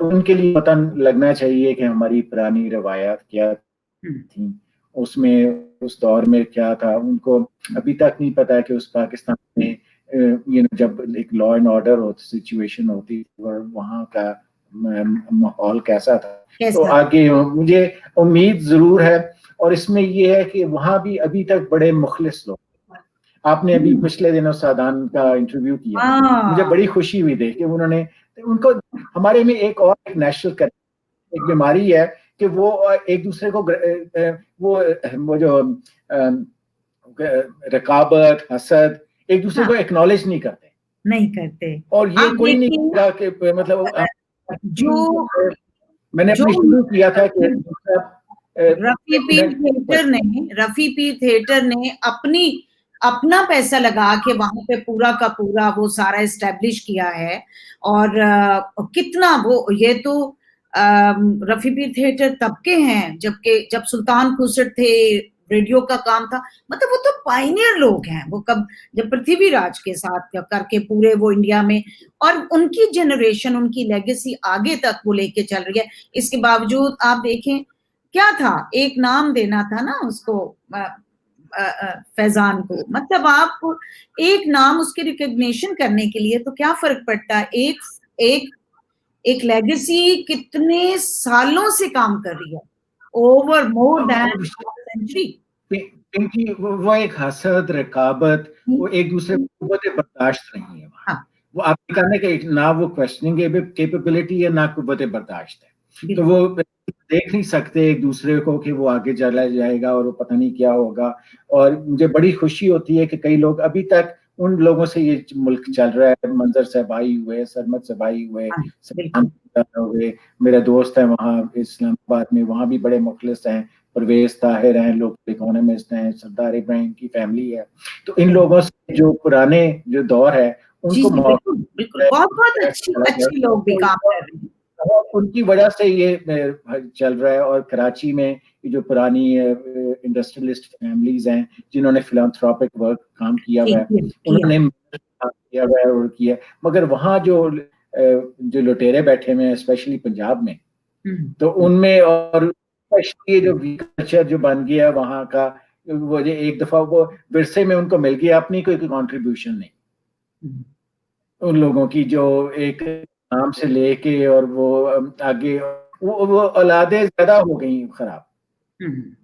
उनके लिए पता लगना चाहिए कि हमारी पुरानी रवायात क्या थी, उसमें उस दौर में क्या था। उनको अभी तक नहीं पता है कि उस पाकिस्तान में जब एक लॉ एंड ऑर्डर सिचुएशन होती और वहाँ का माहौल कैसा था। तो आगे मुझे उम्मीद जरूर है, और इसमें ये है कि वहां भी अभी तक बड़े मुखलिस लोग। आपने अभी पिछले दिनों सादान का इंटरव्यू किया, मुझे बड़ी खुशी हुई देख के। उनको हमारे में एक नेशनल एक बीमारी है कि वो एक दूसरे को वो जो रकाबत, हसद, एक दूसरे को एक्नॉलेज नहीं करते। और ये कोई नहीं कहेगा कि मतलब जो मैंने अपनी शुरू किया था कि रफी पीर थिएटर ने अपना पैसा लगा के वहां पे पूरा का पूरा वो सारा एस्टेब्लिश किया है। और कितना वो ये तो रफी पीर थिएटर तब के हैं जब सुल्तान खुसर थे, रेडियो का काम था। मतलब वो तो पायनियर लोग हैं, वो जब पृथ्वीराज के साथ करके पूरे वो इंडिया में, और उनकी जनरेशन, उनकी लेगेसी आगे तक वो लेके चल रही है। इसके बावजूद आप देखें क्या था, एक नाम देना था ना उसको, फैजान को, मतलब आप एक नाम उसके रिकग्निशन करने के लिए तो क्या फर्क पड़ता है। एक लेगेसी कितने सालों से काम कर रही है, ओवर मोर देन सेंचुरी। क्योंकि वो एक हसद, रकाबत, वो एक दूसरे को बर्दाश्त नहीं है वहाँ। वो आपके कहने का ना वो क्वेश्चनिंग कैपेबिलिटी है, ना कुव्वत बर्दाश्त है। तो वो देख नहीं सकते एक दूसरे को कि वो आगे चला जाएगा और वो पता नहीं क्या होगा। और मुझे बड़ी खुशी होती है कि कई लोग अभी तक उन लोगों से ये मुल्क चल रहा है, मंजर सबाई हुए, सरमद सबाई हुए, मेरा दोस्त है वहाँ इस्लामाबाद में, वहाँ भी बड़े मुखलिस हैं, परवेज ताहिर हैं, लोग इकोनॉमिस्ट हैं, सरदार इब्राहिम की फैमिली है। तो इन लोगों से जो पुराने जो दौर है उनको बिल्कुल बहुत अच्छी लोग भी काम कर रहे हैं, उनकी वजह से ये चल रहा है। और कराची में जो पुरानी इंडस्ट्रियलिस्ट फैमिलीज हैं जिन्होंने फिलैंथ्रोपिक वर्क काम किया हुआ है, उन्होंने किया हुआ है और किया, मगर वहाँ जो लुटेरे बैठे हुए हैं स्पेशली पंजाब में, तो उनमें और ये जो कल्चर जो बन गया वहाँ का, वो एक दफा वो विरसे में उनको मिल गया, अपनी कोई कंट्रीब्यूशन नहीं उन लोगों की, जो एक नाम से लेके और वो आगे वो औलादे ज्यादा हो गई खराब।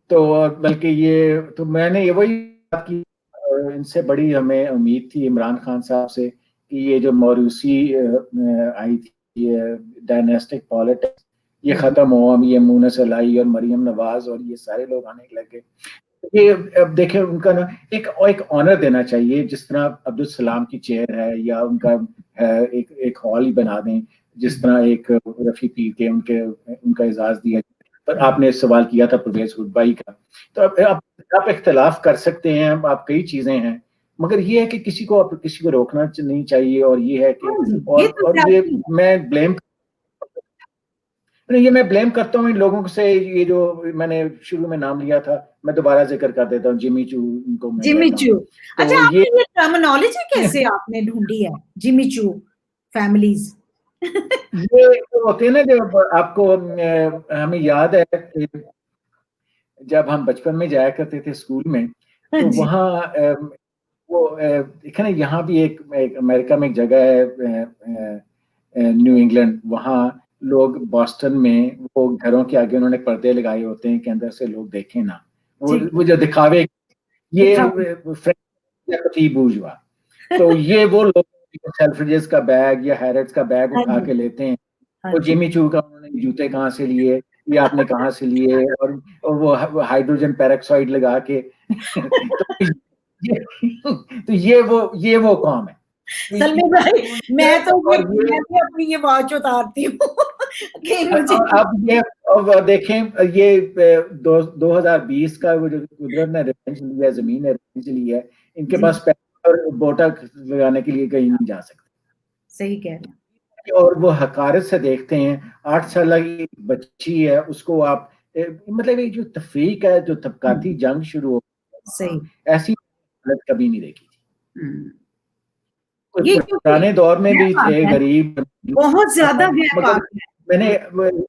तो बल्कि ये तो मैंने ये वही बात की, इनसे बड़ी हमें उम्मीद थी इमरान खान साहब से कि ये जो मौरूसी आई थी डायनेस्टिक पॉलिटिक्स ये खत्म हो, ये मुनस अलाई और मरियम नवाज और ये सारे लोग आने लगे। ये अब देखें उनका ना एक ऑनर देना चाहिए, जिस तरह अब्दुल सलाम की चेयर है, या उनका एक हॉल ही बना दें, जिस तरह एक रफी पीर के उनका एजाज दिया। पर आपने सवाल किया था परवेज हुडबाई का, तो आप इख्तलाफ कर सकते हैं, आप कई चीजें हैं, मगर ये है कि किसी को रोकना नहीं चाहिए। और ये है कि और ये मैं ब्लेम ये मैं ब्लेम करता हूँ इन लोगों से, ये जो मैंने शुरू में नाम लिया था, मैं दोबारा जिक्र कर देता हूँ, जिमी चू इनको मैं जिमी कहता चू। हूँ। अच्छा, तो आपने ये टर्मिनोलॉजी कैसे आपने ढूंढी है, जिमी चू फैमिलीज? ये तो होते हैं ना, जब आपको हमें याद है कि जब हम बचपन में जाया करते थे स्कूल में, तो जी वहाँ वो देखा ना, यहाँ भी एक अमेरिका में एक जगह है न्यू इंग्लैंड, वहाँ लोग बॉस्टन में वो घरों के आगे उन्होंने पर्दे लगाए होते हैं कि अंदर से लोग देखें ना, ठीक वो जो दिखावे, ये दिखाओ। फ्रेंच बूर्जुआ। तो ये वो लोग सेल्फ्रिजेस का बैग या हैरिट्स का बैग हाँ उठा जी, के लेते हैं, हाँ वो जी। जिमी चू का उन्होंने जूते कहाँ से लिए, ये आपने कहाँ से लिए, और वो हाइड्रोजन पेरोक्साइड लगा के तो ये वो काम है। सल्लू भाई, और ये मैं भी अपनी ये वॉच उतारती हूँ कि मुझे। अब ये, अब देखें, ये 2020 का वो जो कुदरत ने रिवेंज ली है, जमीन ने रिवेंज ली है, इनके जी, पास पैसे और बोटॉक्स लगाने के लिए कहीं नहीं जा सकते। सही कह रहे हैं। और वो हकारत से देखते हैं, 8 साल की बच्ची है उसको आप मतलब एक जो तफरीक है, जो तबकाती जंग शुरू हो, सही। ऐसी हालत कभी नहीं देखी थी। हम्म। कोई ये क्योंकि पुराने दौर में भी गैप आ थे गया है, गरीब, बहुत ज्यादा गैप आ मगर गया मैंने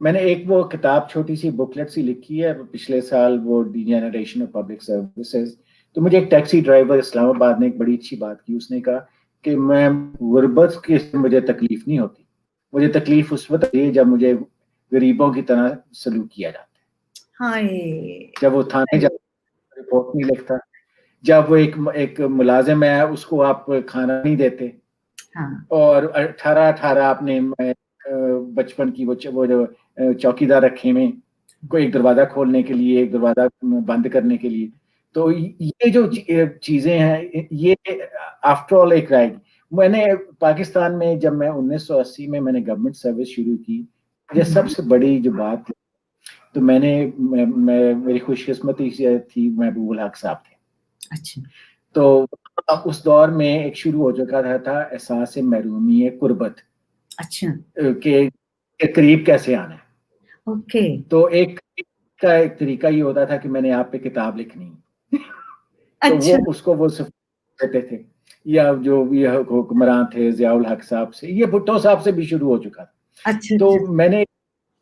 मैंने एक वो किताब छोटी सी बुकलेट सी लिखी है पिछले साल, वो दी जनरेशन ऑफ पब्लिक सर्विसेज। तो मुझे एक टैक्सी ड्राइवर इस्लामाबाद ने एक बड़ी अच्छी बात की, उसने कहा कि मैं गुर्बत की मुझे तकलीफ नहीं होती, मुझे तकलीफ उस वक्त है जब मुझे गरीबों की तरह सलूक किया जाता है। है। हाय। जब वो थाने जा रिपोर्ट नहीं लिखता, जब वो एक मुलाजिम है उसको आप खाना नहीं देते, हाँ और 18-18 आपने बचपन की वो जो चौकीदार रखे में, कोई एक दरवाजा खोलने के लिए, एक दरवाजा बंद करने के लिए। तो ये जो चीजें हैं, ये आफ्टर ऑल एक राइट। मैंने पाकिस्तान में जब मैं 1980 में मैंने गवर्नमेंट सर्विस शुरू की, मुझे सबसे बड़ी जो बात, तो मेरी खुशकिस्मती से थी, महबूब हक साहब थे। अच्छा तो उस दौर में एक शुरू हो चुका था एहसास महरूमी कुर्बत अच्छा। के करीब कैसे आना है। ओके। तो एक तरीका ये होता था कि मैंने आप पे किताब लिखनी है। तो वो अच्छा उसको वो कहते थे, या जो ये हुक्मरान थे जियाउल हक साहब से, ये भुट्टो साहब से भी शुरू हो चुका था। अच्छा तो अच्छा। मैंने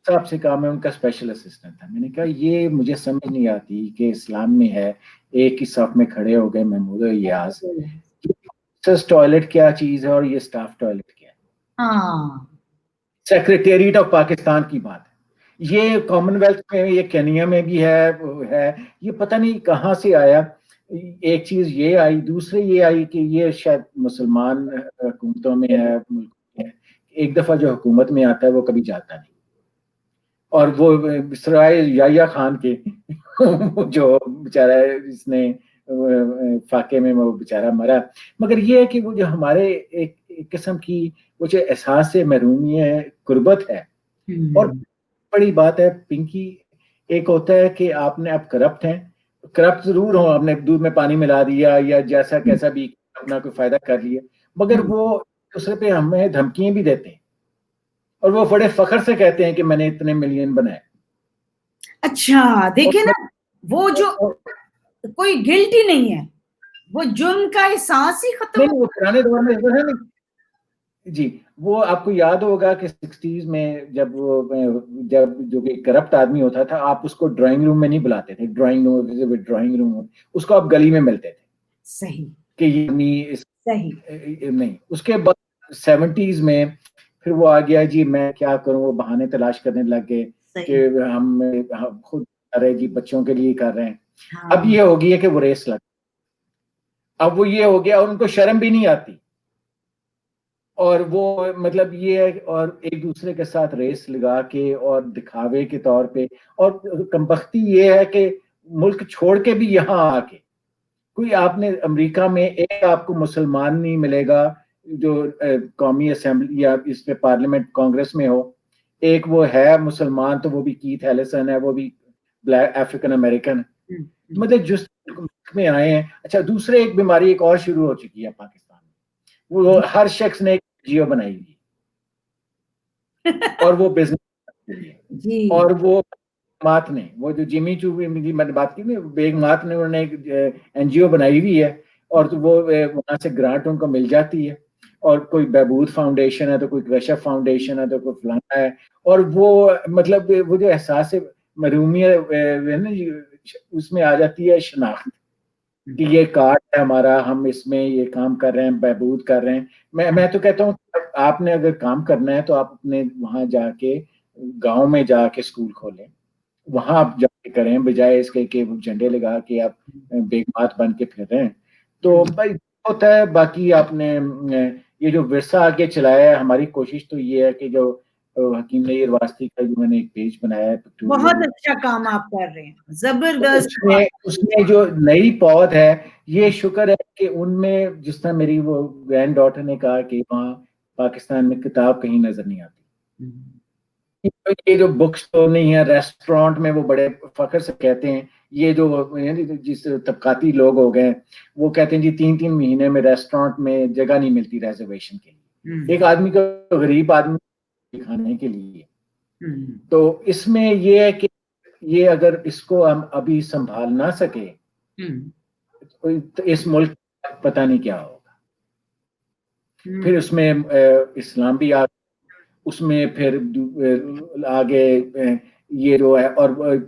साहब से कहा, मैं उनका स्पेशल असिस्टेंट था, मैंने कहा ये मुझे समझ नहीं आती कि इस्लाम में है एक ही सफ में खड़े हो गए महमूद और याज, टॉयलेट क्या चीज है और ये स्टाफ टॉयलेट क्या है। हाँ सेक्रेटेरिएट ऑफ पाकिस्तान की बात है, ये कॉमनवेल्थ में, ये केनिया में भी है, ये पता नहीं कहाँ से आया। एक चीज ये आई, दूसरे ये आई कि ये शायद मुसलमान हुकूमतों में है, मुल्क में है, एक दफा जो हुकूमत में आता है वो कभी जाता नहीं। और वो सराय याया खान के जो बेचारा इसने फाके में वो बेचारा मरा, मगर ये है कि वो जो हमारे एक किस्म की वो जो एहसास से महरूमी है, गुर्बत है। और हम्म, बड़ी बात है पिंकी, एक होता है कि आपने आप करप्ट हैं, करप्ट जरूर हो, आपने दूध में पानी मिला दिया या जैसा कैसा भी अपना कोई फायदा कर लिया, मगर हम्म। वो दूसरे पे हमें धमकियां भी देते हैं, और वो बड़े फख्र से कहते हैं कि मैंने इतने मिलियन बनाए। अच्छा देखिए और ना, वो जो कोई गिल्ट ही नहीं है, वो जुर्म का एहसास ही खत्म नहीं, हो। वो पुराने दौर में ऐसा है नहीं जी। वो आपको याद होगा कि 60s में जब जो कि करप्ट आदमी होता था, आप उसको ड्राइंग रूम में नहीं बुलाते थे, ड्राइंग रूम उसको आप गली में मिलते थे सही कि ये नहीं सही नहीं। उसके बाद 70s में फिर वो आ गया जी, मैं क्या करूं, वो बहाने तलाश करने लग गए कि सही। हम खुद कर रहे हैं जी, बच्चों के लिए कर रहे हैं। अब हाँ ये हो गई है कि वो रेस लग, अब वो ये हो गया और उनको शर्म भी नहीं आती, और वो मतलब ये है, और एक दूसरे के साथ रेस लगा के और दिखावे के तौर पे, और कमबख्ती ये है कि मुल्क छोड़ के भी यहाँ आके कोई, आपने अमेरिका में एक आपको मुसलमान नहीं मिलेगा जो कौमी असेंबली या इसमें पार्लियामेंट कांग्रेस में हो। एक वो है मुसलमान, तो वो भी कीथ एलिसन है, वो भी ब्लैक अफ्रीकन अमेरिकन। मतलब जिस मुल्क में आए हैं। अच्छा, दूसरे एक बीमारी एक और शुरू हो चुकी है पाकिस्तान में, वो हर शख्स ने एक जियो बनाई हुई, और वो बिजनेस के लिए, जी और वो मात ने, वो जो जिमी चू की मैंने बात की ना, बेग मात ने, उन्होंने एक एनजीओ बनाई हुई है, और तो वो वहां से ग्रांट उनको मिल जाती है, और कोई बहबूद फाउंडेशन है, तो कोई कशफ फाउंडेशन है, तो कोई फलाना है, और वो मतलब वो जो एहसास है मरूमियत है ना, उसमें आ जाती है शनाख्त कि ये कार्ड है हमारा, हम इसमें ये काम कर रहे हैं, बहबूद कर रहे हैं। मैं तो कहता हूँ आपने अगर काम करना है तो आप अपने वहां जाके गांव में जाके स्कूल खोलें, वहां आप जाके करें, बजाय इसके कि झंडे लगा के आप बेगमात बन के फिर रहे हैं। तो भाई होता है। बाकी आपने ये जो विरसा आगे चलाया है, हमारी कोशिश तो ये है कि जो हकीम नईर वास्ती का जो मैंने एक पेज बनाया है पिक्टोरियल बहुत में, अच्छा काम आप कर रहे हैं, तो जबरदस्त काम। उसमें उसमें जो नई पौध है, ये शुक्र है कि उनमें, जिस तरह मेरी वो ग्रैंड डॉटर ने कहा कि वहाँ पाकिस्तान में किताब कहीं नजर नहीं आती, ये जो बुक स्टोर नहीं है, रेस्टोरेंट में वो बड़े फख्र से कहते हैं, ये जो जिस तबकाती लोग हो गए, वो कहते हैं जी 3-3 महीने में रेस्टोरेंट में जगह नहीं मिलती रिजर्वेशन के लिए, एक आदमी को, गरीब आदमी खाने के लिए। तो इसमें ये है कि ये अगर इसको हम अभी संभाल ना सके तो इस मुल्क का पता नहीं क्या होगा। फिर उसमें इस्लाम भी आ, उसमें फिर आगे ये जो है, और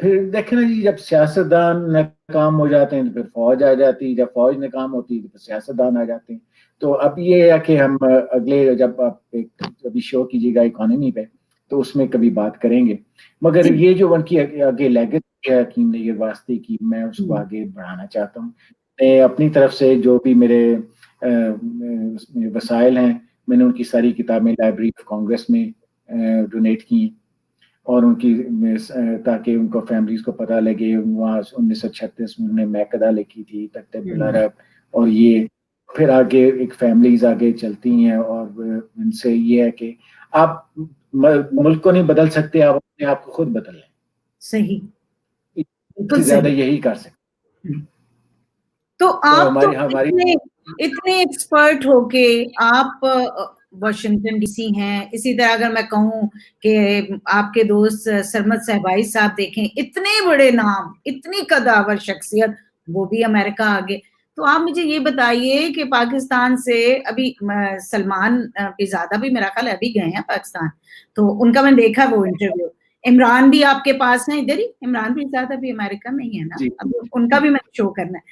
फिर देखे ना जी, जब सियासतदान नाकाम हो जाते हैं तो फिर फौज आ जाती है, जब फौज नाकाम होती है तो फिर सियासतदान आ जाते हैं। तो अब ये है कि हम अगले, जब आप एक कभी शो कीजिएगा इकोनॉमी पे, तो उसमें कभी बात करेंगे। मगर ये जो उनकी आगे लेगेसी है हकीम नईर वास्ती की, मैं उसको आगे बढ़ाना चाहता हूँ। मैं अपनी तरफ से जो भी मेरे वसाइल हैं, मैंने उनकी सारी किताबें लाइब्रेरी ऑफ कांग्रेस में डोनेट की, और उनकी ताकि उनको फैमिलीज को पता लगे। वहाँ 1936 में उन्होंने मैकदा लिखी थी, तख्ते बुलरब, और ये फिर आगे एक फैमिलीज आगे चलती हैं, और इनसे ये है कि आप मुल्क को नहीं बदल सकते, आप अपने आप को खुद बदल लें। सही, इससे बिल्कुल ज्यादा सही। यही कर सकते। तो तो आप तो हमारी हमारी इतने इतने एक्सपर्ट होके आप वाशिंगटन डीसी हैं, इसी तरह अगर मैं कहूँ कि आपके दोस्त सरमद सहबाई साहब देखें, इतने बड़े नाम, इतनी कदावर शख्सियत, वो भी अमेरिका आगे। तो आप मुझे ये बताइए कि पाकिस्तान से अभी सलमान पिज़ादा भी मेरा ख्याल अभी गए हैं पाकिस्तान, तो उनका मैंने देखा वो इंटरव्यू। इमरान भी आपके पास है इधर ही, इमरान पिज़ादा भी अमेरिका में ही है ना, जी अभी उनका भी मैंने शो करना है।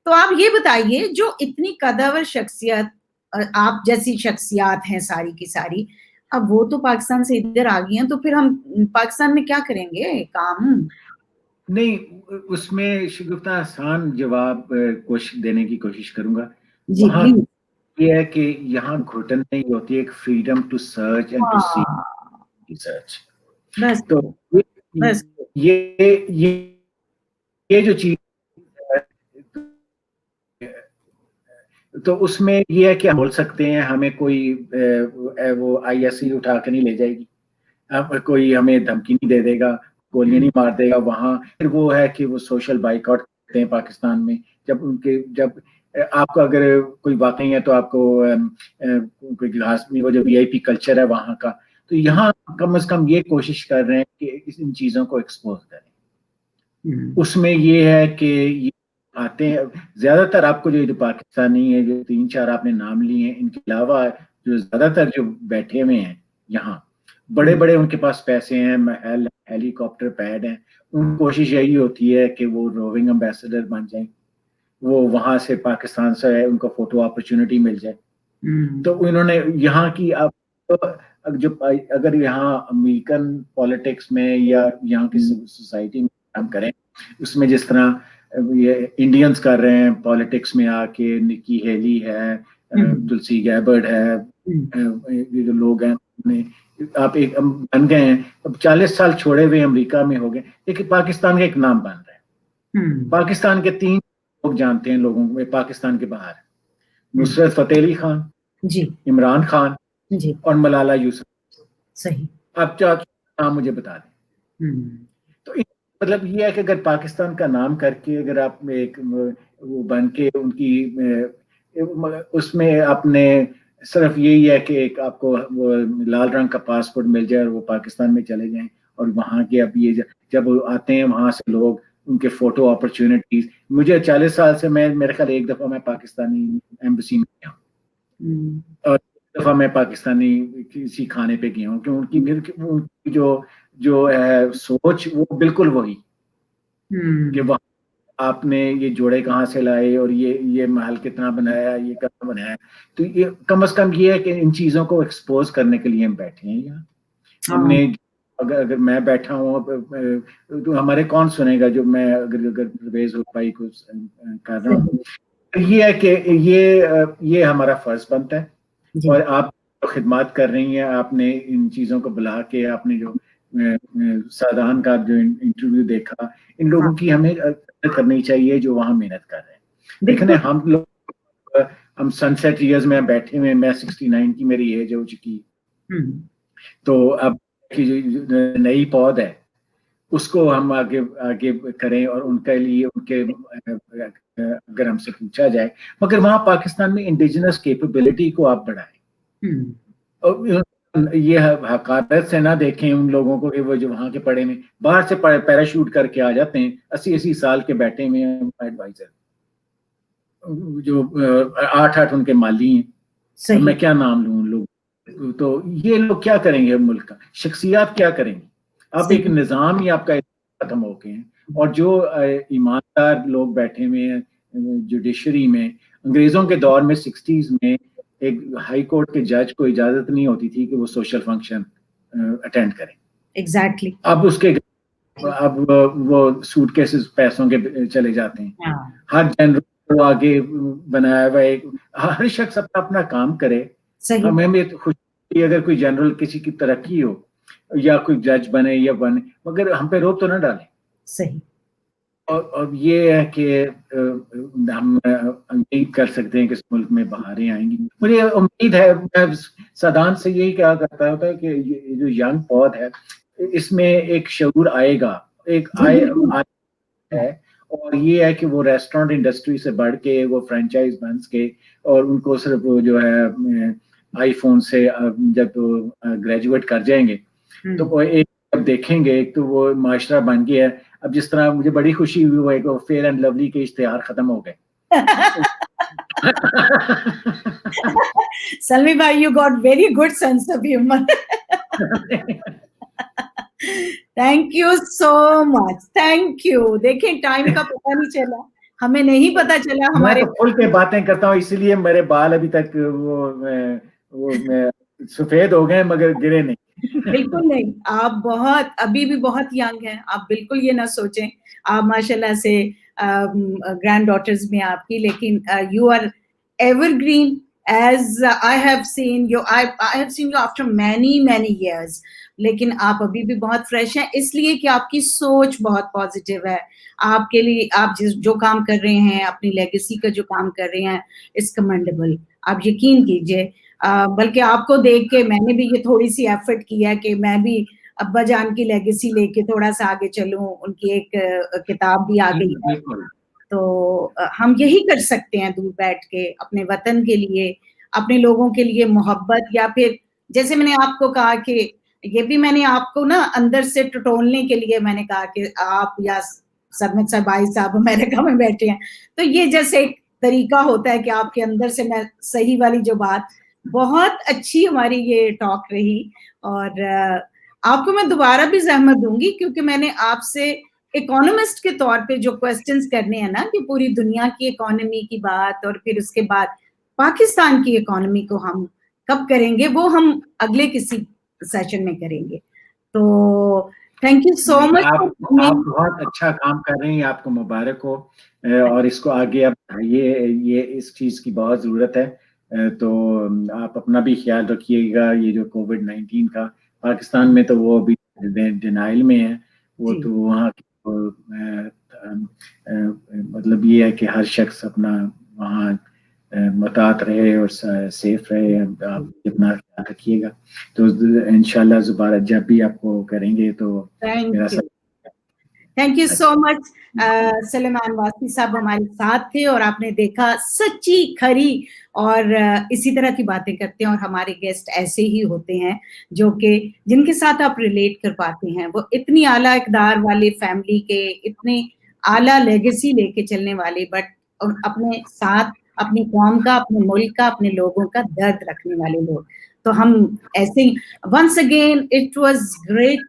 तो आप ये बताइए, जो इतनी कदावर शख्सियत, आप जैसी शख्सियात हैं सारी की सारी, अब वो तो पाकिस्तान से इधर आ गई हैं, तो फिर हम पाकिस्तान में क्या करेंगे काम? नहीं, उसमें शगुफ्ता आसान जवाब देने की कोशिश करूंगा। जी वहाँ प्लीज। ये है कि यहाँ घुटन नहीं होती, एक freedom to search and to see हाँ, रिसर्च। बस तो ये बस। ये ये जो चीज है, तो उसमें ये है कि हम बोल सकते हैं, हमें कोई वो आईएससी उठा के नहीं ले जाएगी, अब कोई हमें धमकी नहीं दे देगा, गोलियां नहीं मार देगा वहां। फिर वो है कि वो सोशल बाइकआउट करते हैं पाकिस्तान में, जब आपको अगर कोई वाकई है तो आपको कोई गिलास में, वो जो वीआईपी कल्चर है वहां का, तो यहाँ कम से कम ये कोशिश कर रहे हैं कि इन चीजों को एक्सपोज करें। उसमें ये है कि ये आते हैं ज्यादातर, आपको जो पाकिस्तानी है, जो 3-4 आपने नाम लिए हैं, इनके अलावा जो ज्यादातर जो बैठे हुए हैं यहाँ, बड़े बड़े उनके पास पैसे हैं, महल, हेलीकॉप्टर पैड हैं, उनकी कोशिश यही होती है कि वो रोविंग एम्बेसडर बन जाए, वो वहां से पाकिस्तान से उनको फोटो अपॉर्चुनिटी मिल जाए। तो उन्होंने यहाँ की, आप तो जो अगर यहाँ अमेरिकन पॉलिटिक्स में या यहाँ की सोसाइटी में काम करें, उसमें जिस तरह ये इंडियंस कर रहे हैं पॉलिटिक्स में आके, निकी हेली है, तुलसी गैबर्ड है, ये जो लोग हैं, आप एक बन गए हैं, अब 40 साल छोड़े हुए अमेरिका में हो गए, लेकिन पाकिस्तान का एक नाम बन रहा है। पाकिस्तान के 3 लोग जानते हैं लोगों में पाकिस्तान के बाहर, नुसरत फतेह अली खान, जी इमरान खान, जी। और मलाला यूसुफ। सही। आप क्या नाम मुझे बता दें। तो मतलब ये है कि अगर पाकिस्तान का नाम करके अगर आप एक वो बन के उनकी उसमें अपने सिर्फ यही है कि एक आपको वो लाल रंग का पासपोर्ट मिल जाए और वो पाकिस्तान में चले जाएं, और वहाँ के अब ये जब आते हैं वहाँ से लोग, उनके फोटो अपॉर्चुनिटीज, मुझे 40 साल से मैं मेरे ख्याल एक दफा मैं पाकिस्तानी एम्बेसी में गया हूँ, और एक दफा मैं पाकिस्तानी किसी खाने पे गया हूँ, क्योंकि उनकी जो जो है सोच वो बिल्कुल वही कि वहाँ आपने ये जोड़े कहाँ से लाए, और ये महल कितना बनाया, ये कहाँ बनाया। तो ये कम से कम ये है कि इन चीजों को एक्सपोज करने के लिए हम बैठे हैं यहाँ। हमने अगर अगर मैं बैठा हूँ तो हमारे कौन सुनेगा, जो मैं अगर अगर परवेज रुपाई को कर रहा हूँ। तो ये है कि ये हमारा फर्ज बनता है, और आप जो खिदमत कर रही हैं, आपने इन चीजों को बुला के, आपने जो सादान का जो इंटरव्यू देखा, इन लोगों की हमें करनी चाहिए जो वहां मेहनत कर रहे हैं। देखने हम लोग, हम सनसेट ईयर्स में बैठे हुए, मैं 69 की मेरी एज हो चुकी, तो अब की जो नई पौध है उसको हम आगे आगे करें, और उनके लिए उनके अगर हमसे पूछा जाए, मगर वहां पाकिस्तान में इंडिजिनस कैपेबिलिटी को आप बढ़ाएं, और ये हकारत से ना देखें उन लोगों को कि वो जो वहां के पढ़े में बाहर से पैराशूट करके आ जाते हैं, 80-80 साल के बैठे हुए एडवाइजर, जो 8-8 उनके माली हैं, मैं क्या नाम लूं उन लोग। तो ये लोग क्या करेंगे मुल्क का, शख्सियात क्या करेंगी। अब एक निज़ाम ही आपका खत्म हो गए हैं, और जो ईमानदार लोग बैठे हुए हैं जुडिशरी में, अंग्रेजों के दौर में 60s में एक हाई कोर्ट के जज को इजाजत नहीं होती थी कि वो सोशल फंक्शन अटेंड करें। एग्जैक्टली। अब उसके अब वो सूटकेसेस पैसों के चले जाते हैं। हर जनरल को आगे बनाया हुआ एक, हर शख्स अपना अपना काम करे। हमें भी खुशी अगर कोई जनरल किसी की तरक्की हो, या कोई जज बने या बने, मगर हम पे रोक तो ना डालें। सही। और ये है कि हम उम्मीद कर सकते हैं कि इस मुल्क में बहारें आएंगी। मुझे उम्मीद है, मैं सादान से यही कहा करता होता है कि ये जो यंग पौध है, इसमें एक शऊर आएगा, एक है, और ये है कि वो रेस्टोरेंट इंडस्ट्री से बढ़ के वो फ्रेंचाइज बन के, और उनको सिर्फ वो जो है आईफोन से जब ग्रेजुएट कर जाएंगे तो वो एक अब देखेंगे, एक तो वो माशरा बन गया है। अब जिस तरह मुझे बड़ी खुशी हुई वो एक फेयर एंड लवली के इश्तेहार खत्म हो गए। सलमी भाई, you got very good sense of humour. Thank you so much, thank you. देखें टाइम का पता नहीं चला, हमें नहीं पता चला हमारे। मैं तो खुल के बातें करता हूँ, इसलिए मेरे बाल अभी तक वो सफेद हो गए मगर गिरे नहीं। बिल्कुल नहीं, आप बहुत अभी भी बहुत यंग हैं, आप बिल्कुल ये ना सोचें। आप माशाल्लाह से ग्रैंड डॉटर्स में आपकी, लेकिन you are evergreen as I have seen you, I have seen you after many years, लेकिन आप अभी भी बहुत फ्रेश हैं, इसलिए कि आपकी सोच बहुत पॉजिटिव है। आपके लिए आप जो काम कर रहे हैं, अपनी लेगेसी का जो काम कर रहे हैं, इट्स कमेंडेबल। आप यकीन कीजिए, बल्कि आपको देख के मैंने भी ये थोड़ी सी एफर्ट किया कि मैं भी अब्बा जान की लेगेसी लेके थोड़ा सा आगे चलूं। उनकी एक किताब भी आ गई है, तो हम यही कर सकते हैं दूर बैठ के, अपने वतन के लिए, अपने लोगों के लिए मोहब्बत। या फिर जैसे मैंने आपको कहा कि ये भी मैंने आपको ना अंदर से टटोलने के लिए मैंने कहा कि आप या सरमद साहब भाई साहब अमेरिका में बैठे हैं, तो ये जैसे एक तरीका होता है कि आपके अंदर से मैं सही वाली जो बात। बहुत अच्छी हमारी ये टॉक रही, और आपको मैं दोबारा भी ज़हमत दूंगी, क्योंकि मैंने आपसे इकोनॉमिस्ट के तौर पे जो क्वेश्चंस करने हैं ना, कि पूरी दुनिया की इकोनॉमी की बात, और फिर उसके बाद पाकिस्तान की इकोनॉमी को हम कब करेंगे, वो हम अगले किसी सेशन में करेंगे। तो थैंक यू सो मच। आप बहुत अच्छा काम कर रही हैं, आपको मुबारक हो, और इसको आगे अब ये इस चीज की बहुत जरूरत है। तो आप अपना भी ख्याल रखिएगा। ये जो कोविड-19 का पाकिस्तान में, तो वो अभी डिनाइल में है वो, तो वहाँ मतलब ये है कि हर शख्स अपना वहाँ मुतात रहे और सेफ रहे। आप अपना ख्याल रखिएगा। तो इंशाल्लाह दोबारा जब भी आपको करेंगे तो मेरा thank you so much. Suleman वासी साहब हमारे साथ थे और आपने देखा सच्ची खरी और इसी तरह की बातें करते हैं और हमारे गेस्ट ऐसे ही होते हैं जो कि जिनके साथ आप रिलेट कर पाते हैं। वो इतनी आला इक़दार वाले फैमिली के, इतने आला लेगेसी लेके चलने वाले, बट अपने साथ अपनी कौम का, अपने मुल्क का, अपने लोगों का दर्द रखने वाले लोग। तो हम ऐसे ही once again it was great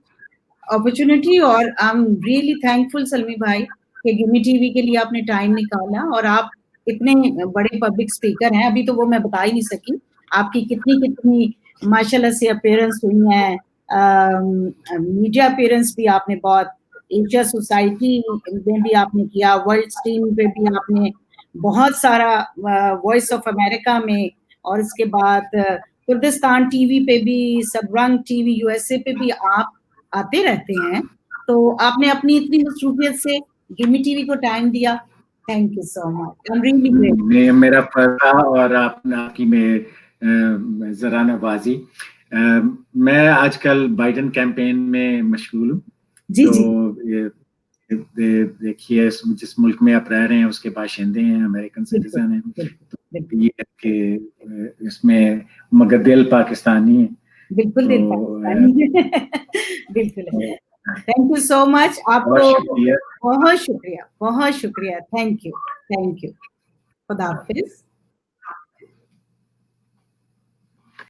opportunity और I am really thankful Salmi भाई कि गिमी टीवी के लिए आपने टाइम निकाला और आप इतने बड़े पब्लिक स्पीकर हैं। अभी तो वो मैं बता ही नहीं सकी आपकी कितनी कितनी माशाल्लाह से अपीयरेंस हुई है। मीडिया अपीयरेंस भी आपने बहुत, एशिया सोसाइटी में भी आपने किया, वर्ल्ड स्ट्रीम पे भी आपने बहुत सारा, वॉइस ऑफ अमेरिका में, और इसके बाद कुर्दिस्तान टीवी पे भी, सबरंग टीवी यूएसए पे भी आप आते रहते हैं। तो आपने अपनी इतनी मसरूफियत से गिमी टीवी को टाइम दिया। Thank you so much. I am really great. मेरा फर्ज था और आपकी में जरा नवाजी। मैं आजकल बाइडन कैंपेन में मशगूल हूँ। जी तो देखिए जिस मुल्क में आप रह रहे हैं उसके बाशिंदे हैं, अमेरिकन सिटीजन हैं, तो ये कि इसमें मगर दिल पाकिस्तानी है। बिल्कुल दिल पाकिस्तानी है। बिल्कुल। Thank you so much. आपको बहुत शुक्रिया, बहुत शुक्रिया। Thank you, thank you. खुदा हाफिज।